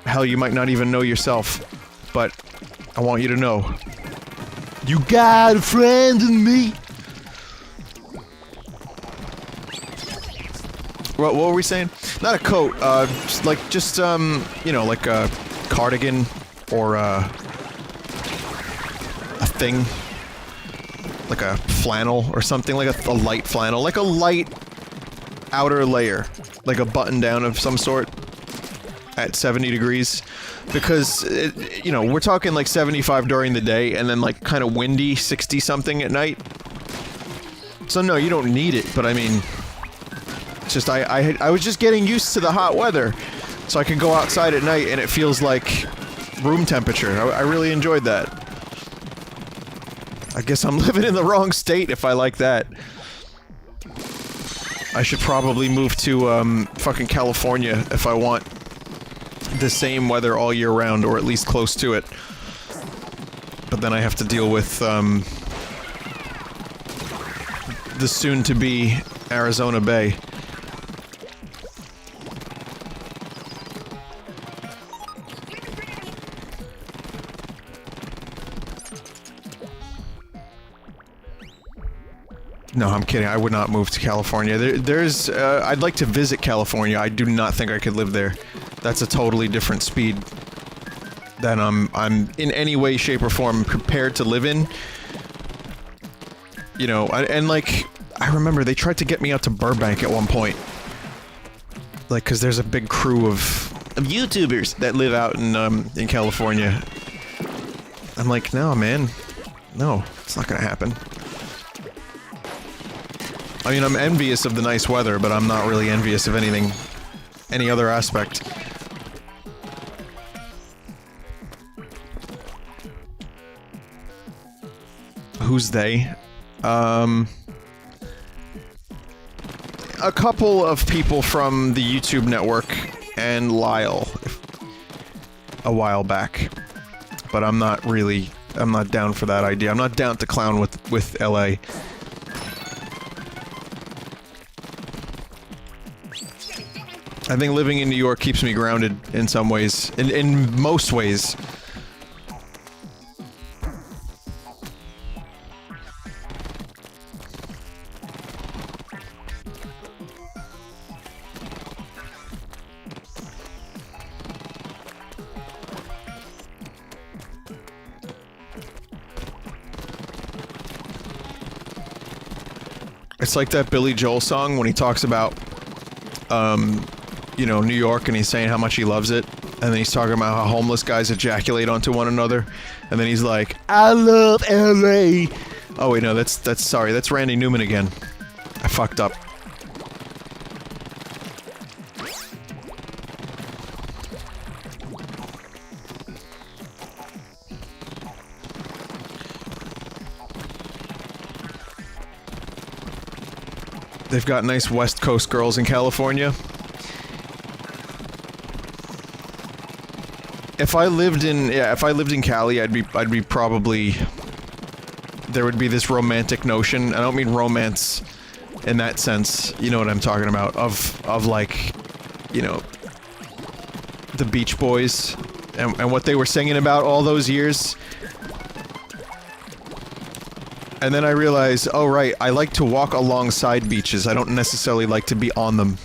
Hell, you might not even know yourself, but I want you to know. You got a friend in me! What were we saying? Not a coat, just, you know, like a cardigan or a thing. Like a flannel or something, like a light flannel. Like a light outer layer. Like a button down of some sort. At 70 degrees, because, you know, we're talking like 75 during the day, and then like kind of windy 60 something at night. So no, you don't need it, but I mean, it's just I was just getting used to the hot weather, so I can go outside at night and it feels like room temperature. I really enjoyed that. I guess I'm living in the wrong state if I like that. I should probably move to fucking California if I want the same weather all year round, or at least close to it. But then I have to deal with the soon-to-be Arizona Bay. No, I'm kidding. I would not move to California. I'd like to visit California. I do not think I could live there. That's a totally different speed that I'm in any way, shape, or form prepared to live in. You know, and like, I remember they tried to get me out to Burbank at one point. Like, cause there's a big crew of YouTubers that live out in California. I'm like, no, man. No, it's not gonna happen. I mean, I'm envious of the nice weather, but I'm not really envious of anything, any other aspect. Who's they? A couple of people from the YouTube network and Lyle a while back. But I'm not down for that idea. I'm not down to clown with LA. I think living in New York keeps me grounded in some ways. In most ways. It's like that Billy Joel song when he talks about, you know, New York, and he's saying how much he loves it, and then he's talking about how homeless guys ejaculate onto one another, and then he's like, I love LA! Oh wait, no, that's Randy Newman again. I fucked up. They've got nice West Coast girls in California. If I lived in Cali, I'd be probably, there would be this romantic notion. I don't mean romance in that sense, you know what I'm talking about, of like, you know, the Beach Boys and what they were singing about all those years. And then I realized, oh right, I like to walk alongside beaches. I don't necessarily like to be on them.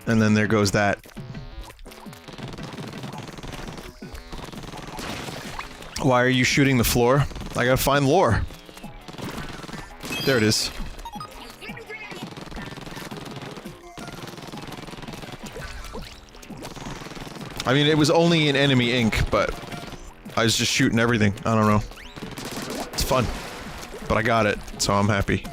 And then there goes that. Why are you shooting the floor? I gotta find lore. There it is. I mean, it was only in enemy ink, but I was just shooting everything. I don't know. It's fun. But I got it, so I'm happy.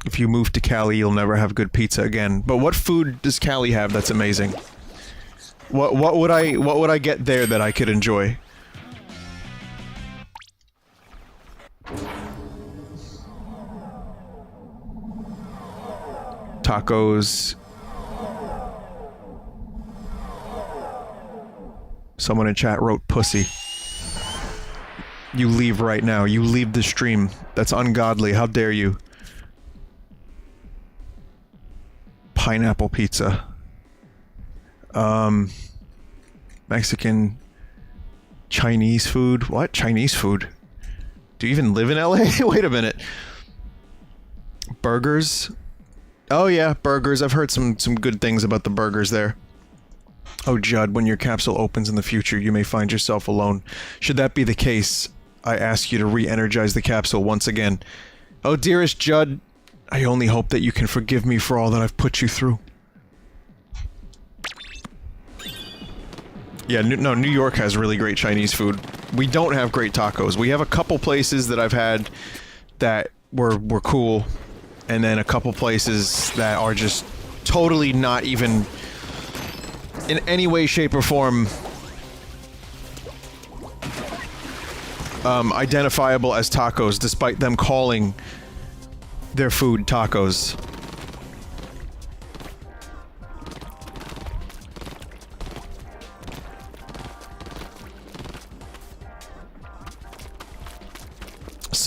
If you move to Cali, you'll never have good pizza again. But what food does Cali have that's amazing? What would I get there that I could enjoy? Tacos. Someone in chat wrote pussy. You leave right now. You leave the stream. That's ungodly. How dare you? Pineapple pizza. Mexican... Chinese food? What? Chinese food? Do you even live in LA? Wait a minute. Burgers? Oh yeah, burgers. I've heard some good things about the burgers there. Oh Judd, when your capsule opens in the future, you may find yourself alone. Should that be the case, I ask you to re-energize the capsule once again. Oh dearest Judd, I only hope that you can forgive me for all that I've put you through. Yeah, no, New York has really great Chinese food. We don't have great tacos. We have a couple places that I've had that were cool, and then a couple places that are just totally not even in any way, shape, or form identifiable as tacos, despite them calling their food tacos.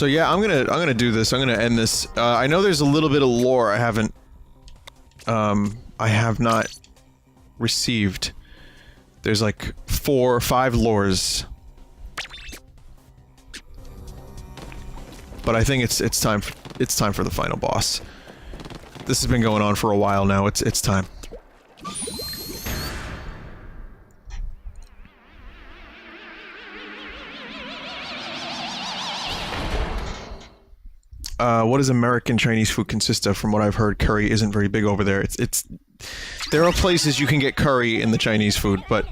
So yeah, I'm gonna do this. I'm gonna end this. I know there's a little bit of lore I haven't, I have not received. There's like 4 or 5 lores. But I think it's time for the final boss. This has been going on for a while now. It's time. What does American Chinese food consist of? From what I've heard, curry isn't very big over there. There are places you can get curry in the Chinese food, but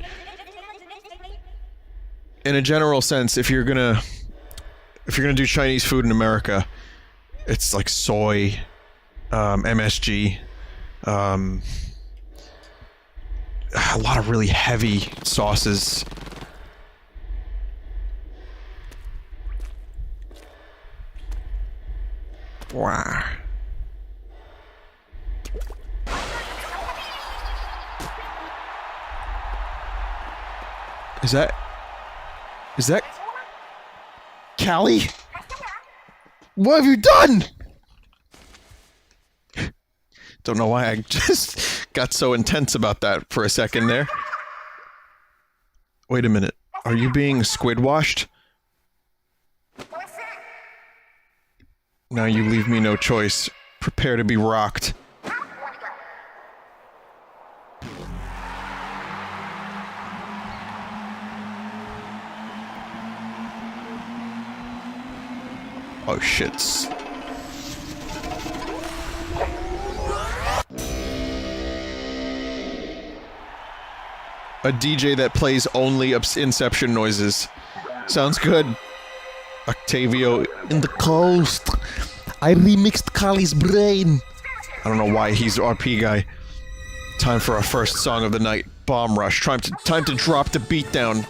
in a general sense, if you're gonna do Chinese food in America, it's like soy, MSG, a lot of really heavy sauces. Wow. Is that Callie? What have you done? Don't know why I just got so intense about that for a second there. Wait a minute. Are you being squid washed? Now you leave me no choice. Prepare to be rocked. Oh shit. A DJ that plays only Inception noises. Sounds good. Octavio in the coast. I remixed Kali's brain. I don't know why he's RP guy. Time for our first song of the night. Bomb Rush. Time to drop the beat down.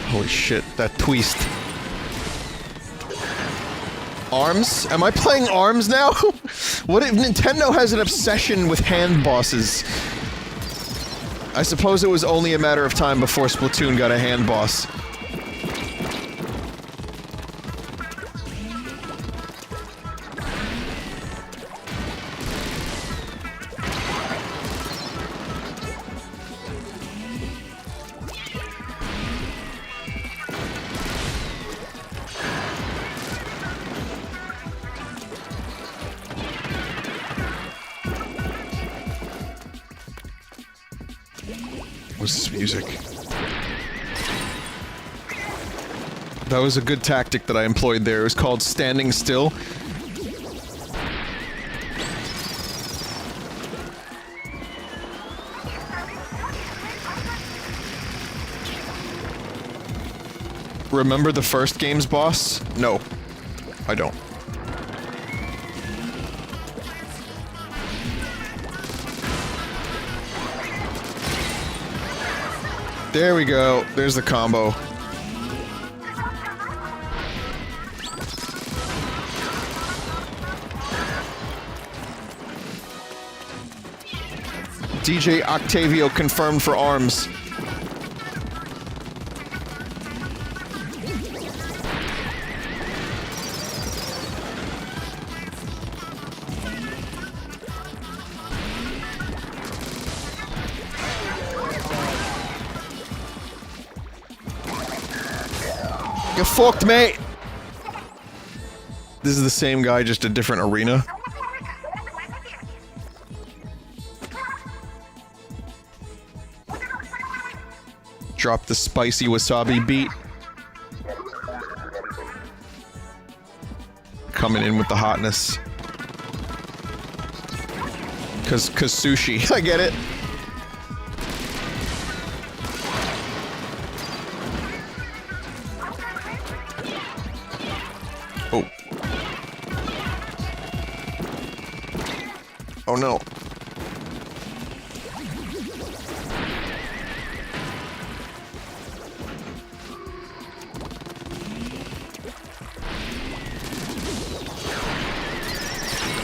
Holy shit, that twist. ARMS? Am I playing ARMS now? What if Nintendo has an obsession with hand bosses? I suppose it was only a matter of time before Splatoon got a hand boss. What's this music? That was a good tactic that I employed there. It was called standing still. Remember the first game's boss? No, I don't. There we go. There's the combo. DJ Octavio confirmed for ARMS. Get fucked, mate! This is the same guy, just a different arena. Drop the spicy wasabi beat. Coming in with the hotness. Cause sushi, I get it. Oh. Oh no.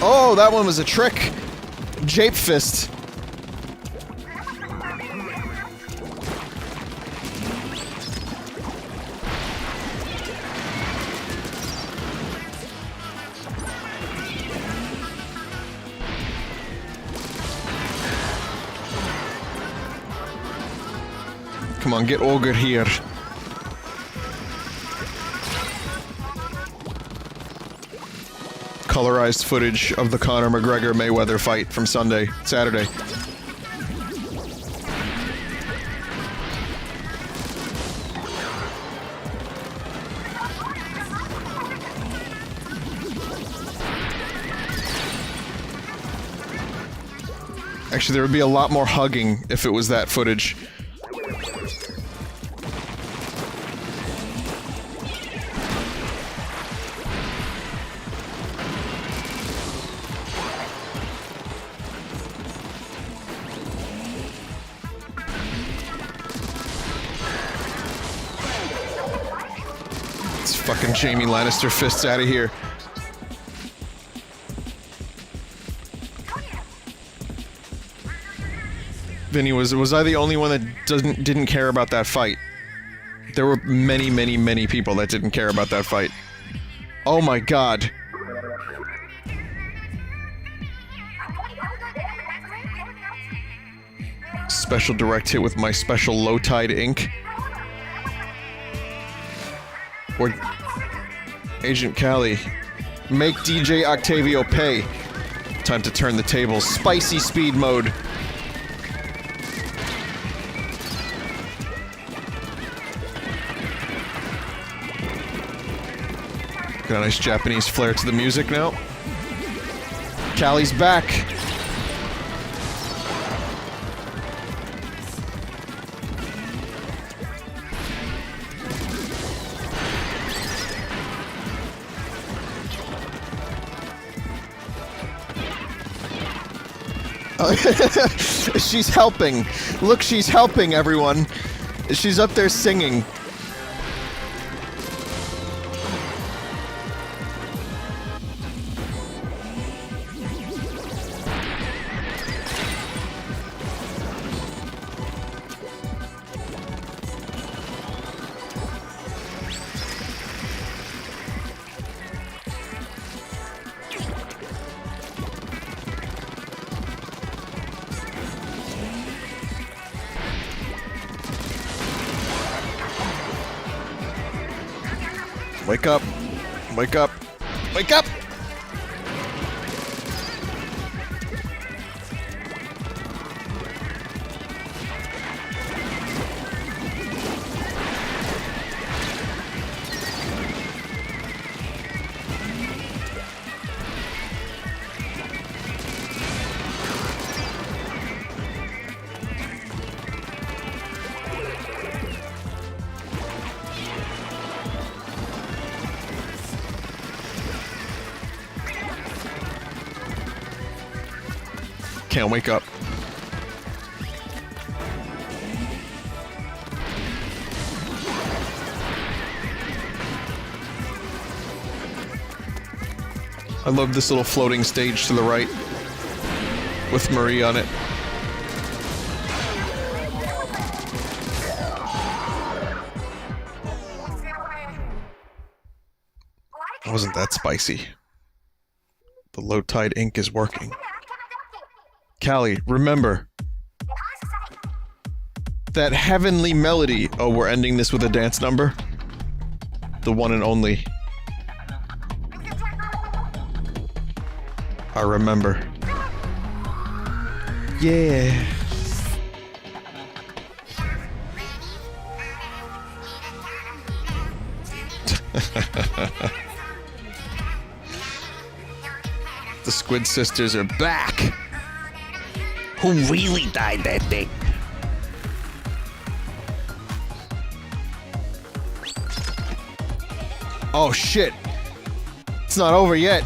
Oh, that one was a trick. Jape fist. Come on, get Ogre here. Colorized footage of the Conor McGregor-Mayweather fight from Saturday. Actually, there would be a lot more hugging if it was that footage. It's fucking Jamie Lannister fists out of here. Vinny, was I the only one that didn't care about that fight? There were many, many, many people that didn't care about that fight. Oh my god. Special direct hit with my special low tide ink. Or Agent Callie, make DJ Octavio pay. Time to turn the tables. Spicy speed mode. Got a nice Japanese flair to the music now. Callie's back. She's helping. Look, she's helping everyone. She's up there singing. Wake up! Wake up! Wake up! Can't wake up. I love this little floating stage to the right with Marie on it. It wasn't that spicy. The low tide ink is working. Callie, remember that heavenly melody. Oh, we're ending this with a dance number? The one and only. I remember. Yeah. The Squid Sisters are back! Who really died that day? Oh shit! It's not over yet!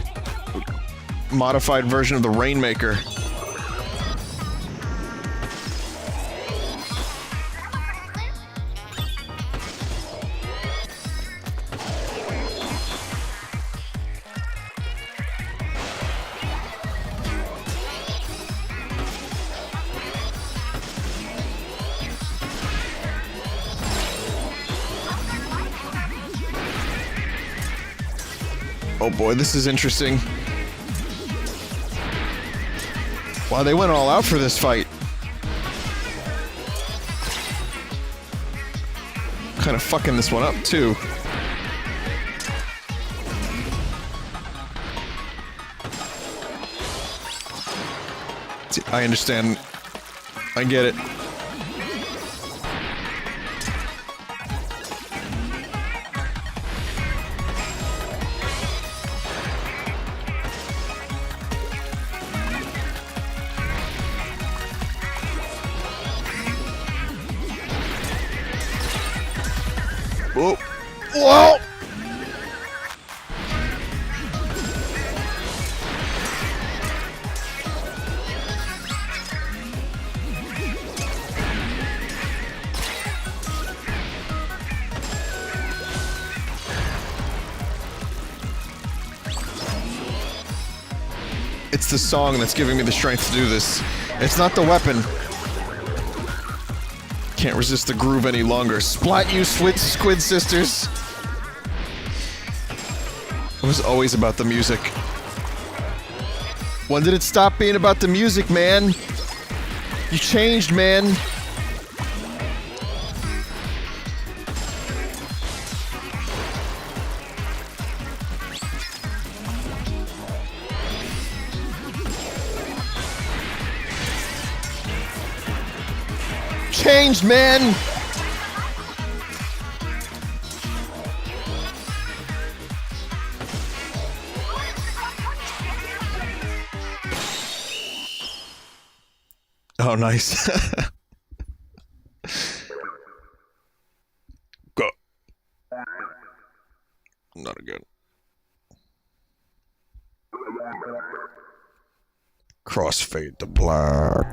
Modified version of the Rainmaker. Oh boy, this is interesting. Wow, they went all out for this fight. kind of fucking this one up, too. See, I understand. I get it. Whoa! Whoa! It's the song that's giving me the strength to do this. It's not the weapon. Can't resist the groove any longer. Splat you, Squid Sisters! It was always about the music. When did it stop being about the music, man? You changed, man. Changed, man! Oh, nice. Go. Not again. Crossfade to black.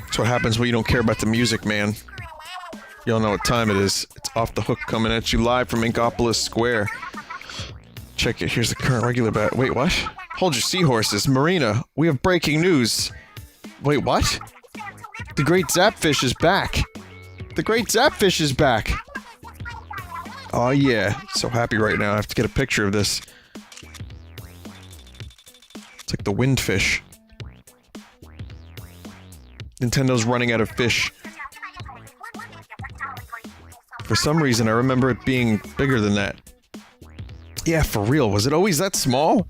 That's what happens when you don't care about the music, man. Y'all know what time it is. It's Off the Hook coming at you live from Inkopolis Square. Check it, here's the current regular bat. Wait, what? Hold your seahorses. Marina, we have breaking news. Wait, what? The Great Zapfish is back. The Great Zapfish is back. Oh yeah, so happy right now. I have to get a picture of this. It's like the windfish. Nintendo's running out of fish. For some reason, I remember it being bigger than that. Yeah, for real. Was it always that small?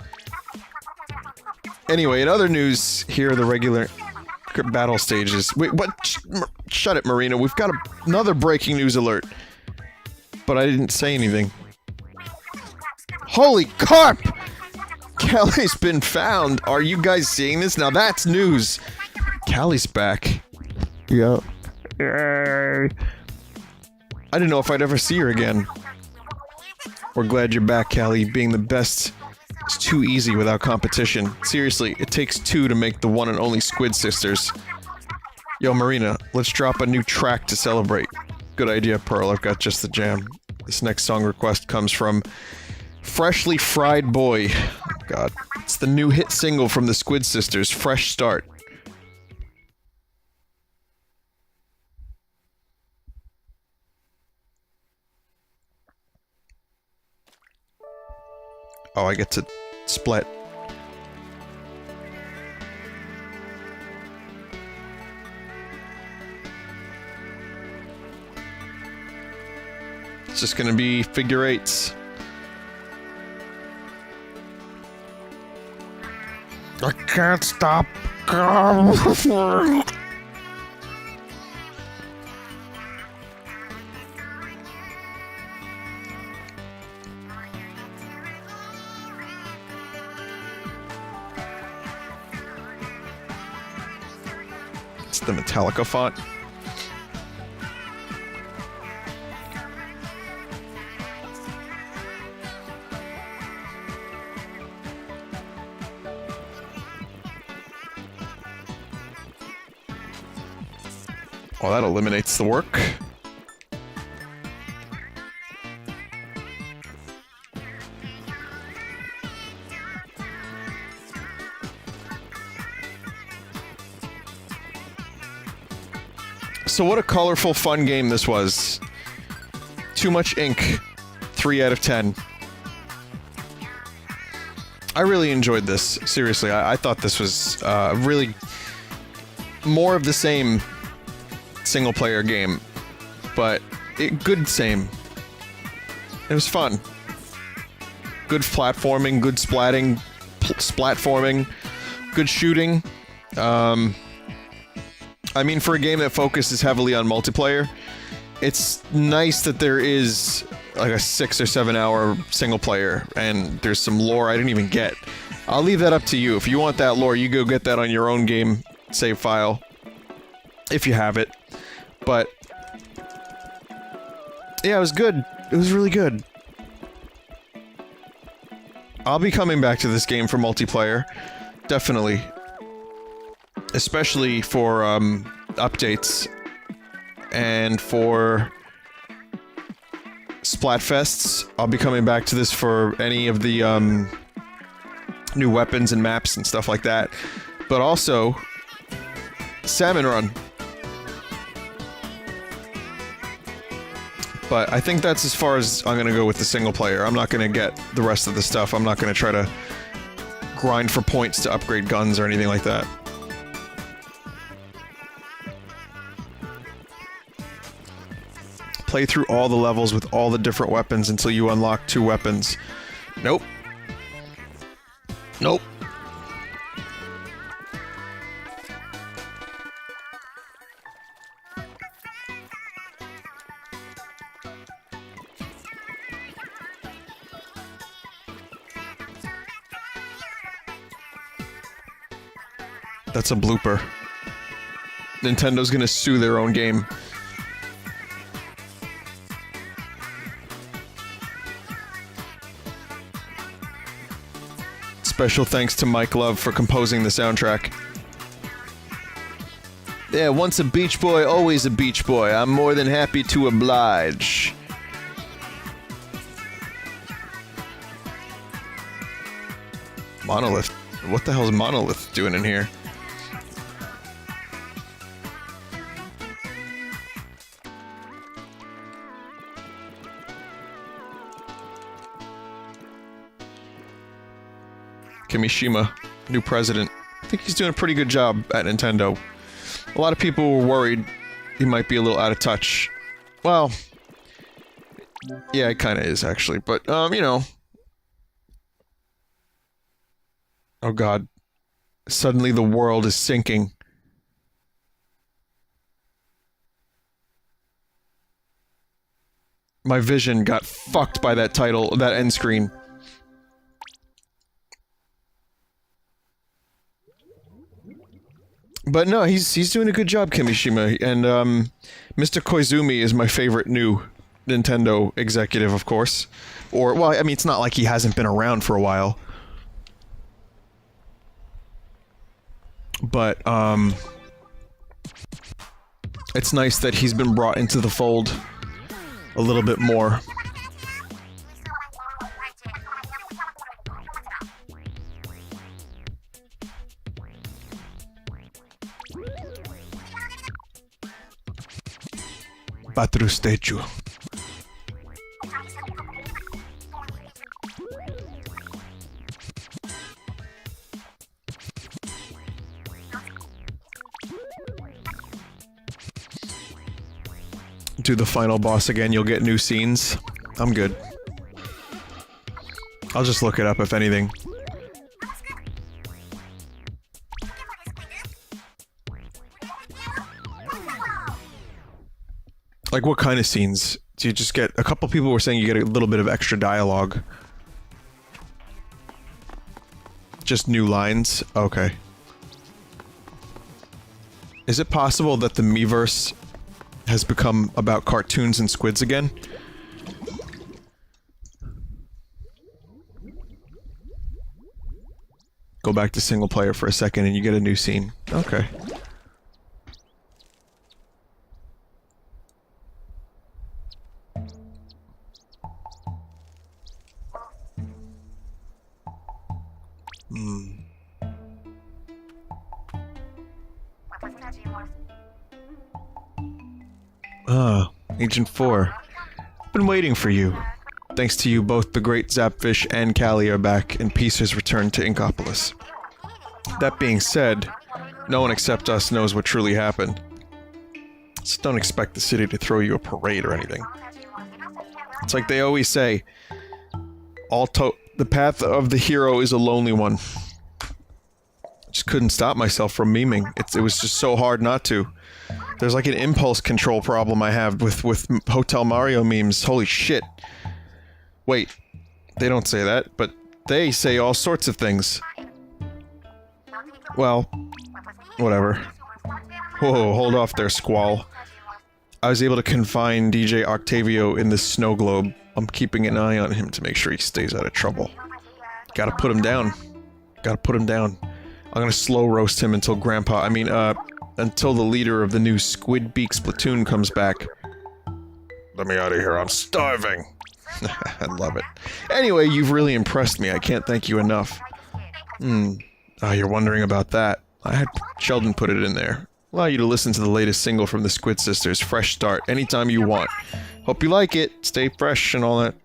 Anyway, in other news, here are the regular battle stages. Wait, what? Shut it, Marina. We've got another breaking news alert. But I didn't say anything. Holy carp! Callie's been found. Are you guys seeing this? Now that's news. Callie's back. Yeah. I didn't know if I'd ever see her again. We're glad you're back, Callie. Being the best is too easy without competition. Seriously, it takes two to make the one and only Squid Sisters. Yo, Marina, let's drop a new track to celebrate. Good idea, Pearl. I've got just the jam. This next song request comes from Freshly Fried Boy. Oh, God. It's the new hit single from the Squid Sisters, Fresh Start. Oh, I get to split. It's just gonna be figure eights. I can't stop. It's the Metallica font. Well, that eliminates the work. So what a colorful, fun game this was. Too much ink. 3 out of 10. I really enjoyed this. Seriously, I thought this was really more of the same single-player game, but good same. It was fun. Good platforming, good splatforming, good shooting. I mean, for a game that focuses heavily on multiplayer, it's nice that there is like a 6 or 7 hour single player, and there's some lore I didn't even get. I'll leave that up to you. If you want that lore, you go get that on your own game save file, if you have it. But yeah, it was good. It was really good. I'll be coming back to this game for multiplayer, definitely. Especially for updates and for Splatfests. I'll be coming back to this for any of the new weapons and maps and stuff like that. But also Salmon Run. But I think that's as far as I'm gonna go with the single player. I'm not gonna get the rest of the stuff. I'm not gonna try to grind for points to upgrade guns or anything like that. Play through all the levels with all the different weapons until you unlock 2 weapons. Nope. Nope. That's a blooper. Nintendo's gonna sue their own game. Special thanks to Mike Love for composing the soundtrack. Yeah, once a beach boy, always a beach boy. I'm more than happy to oblige. Monolith. What the hell is Monolith doing in here? Kimishima, new president. I think he's doing a pretty good job at Nintendo. A lot of people were worried he might be a little out of touch. Well, yeah, it kind of is, actually. But, you know. Oh god. Suddenly the world is sinking. My vision got fucked by that title, that end screen. But no, he's doing a good job, Kimishima, and Mr. Koizumi is my favorite new Nintendo executive, of course. Or, well, I mean, it's not like he hasn't been around for a while. But, it's nice that he's been brought into the fold a little bit more. Batru statue. Do the final boss again, you'll get new scenes. I'm good. I'll just look it up if anything. Like, what kind of scenes? Do you just get... A couple people were saying you get a little bit of extra dialogue. Just new lines? Okay. Is it possible that the Miiverse has become about cartoons and squids again? Go back to single player for a second and you get a new scene. Okay. Ah, Agent 4. Been waiting for you. Thanks to you, both the Great Zapfish and Callie are back, and peace has returned to Inkopolis. That being said, no one except us knows what truly happened. So don't expect the city to throw you a parade or anything. It's like they always say, the path of the hero is a lonely one. Just couldn't stop myself from memeing. It was just so hard not to. There's like an impulse control problem I have with Hotel Mario memes. Holy shit. Wait, they don't say that, but they say all sorts of things. Well, whatever. Whoa, hold off there, Squall. I was able to confine DJ Octavio in this snow globe. I'm keeping an eye on him to make sure he stays out of trouble. Gotta put him down. Gotta put him down. I'm gonna slow roast him until until the leader of the new Squid Beak Splatoon comes back. Let me out of here, I'm starving! I love it. Anyway, you've really impressed me, I can't thank you enough. Oh, you're wondering about that. I had Sheldon put it in there. Allow you to listen to the latest single from the Squid Sisters, Fresh Start, anytime you want. Hope you like it, stay fresh and all that.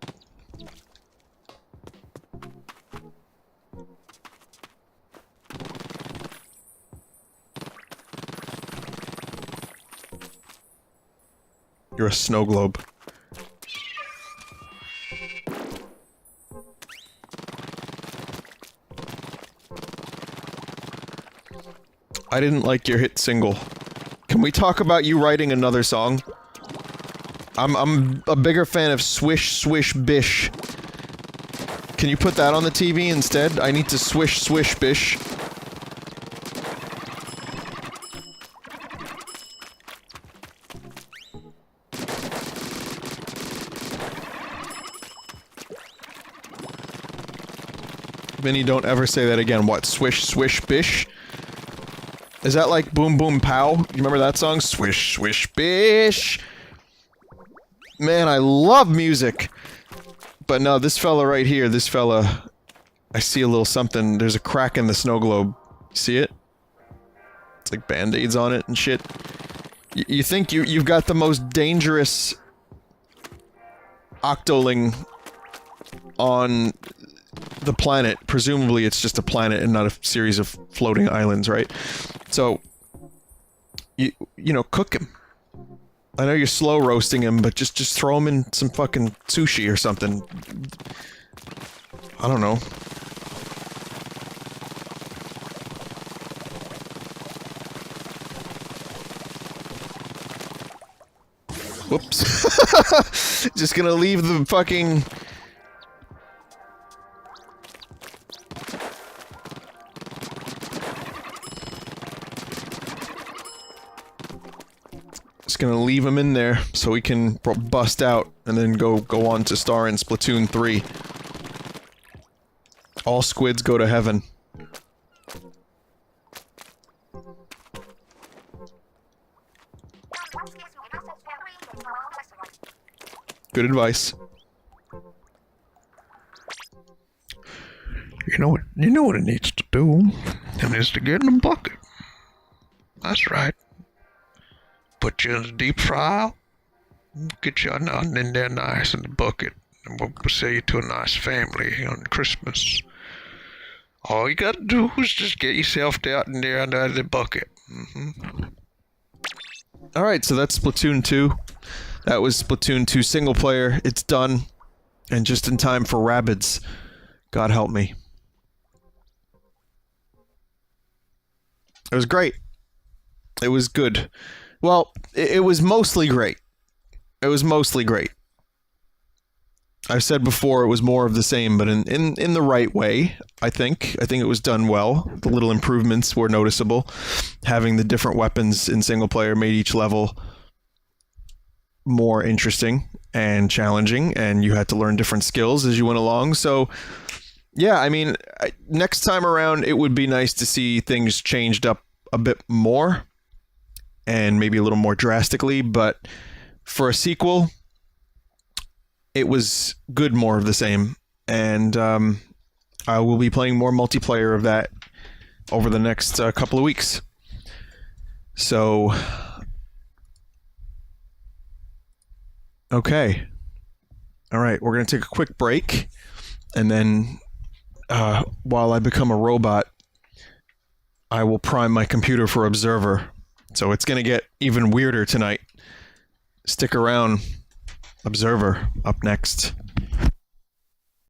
You're a snow globe. I didn't like your hit single. Can we talk about you writing another song? I'm a bigger fan of Swish Swish Bish. Can you put that on the TV instead? I need to swish swish bish. Vinny, don't ever say that again. What? Swish swish bish? Is that like Boom Boom Pow? You remember that song? Swish swish bish! Man, I love music! But no, this fella right here, this fella... I see a little something. There's a crack in the snow globe. See it? It's like band-aids on it and shit. You think you've got the most dangerous... Octoling... on... the planet. Presumably it's just a planet and not a series of floating islands, right? So... You know, cook him. I know you're slow roasting him, but just throw him in some fucking sushi or something. I don't know. Whoops. Just gonna leave the fucking... Gonna leave him in there so he can bust out and then go on to star in Splatoon 3. All squids go to heaven. Good advice. You know what it needs to do? It needs to get in a bucket. That's right. Put you in the deep fryer, get you in there nice in the bucket, and we'll say you to a nice family on Christmas. All you gotta do is just get yourself out in there under the bucket. Alright, so that's Splatoon 2. That was Splatoon 2 single player. It's done. And just in time for Rabbids. God help me. It was great. It was good. Well, it was mostly great. It was mostly great. I've said before it was more of the same, but in the right way, I think. I think it was done well. The little improvements were noticeable. Having the different weapons in single player made each level more interesting and challenging, and you had to learn different skills as you went along. So, yeah, I mean, next time around, it would be nice to see things changed up a bit more. And maybe a little more drastically, but for a sequel, it was good more of the same. And I will be playing more multiplayer of that over the next couple of weeks. So, Okay. All right, we're going to take a quick break, and then while I become a robot, I will prime my computer for Observer. So it's going to get even weirder tonight. Stick around. Observer up next.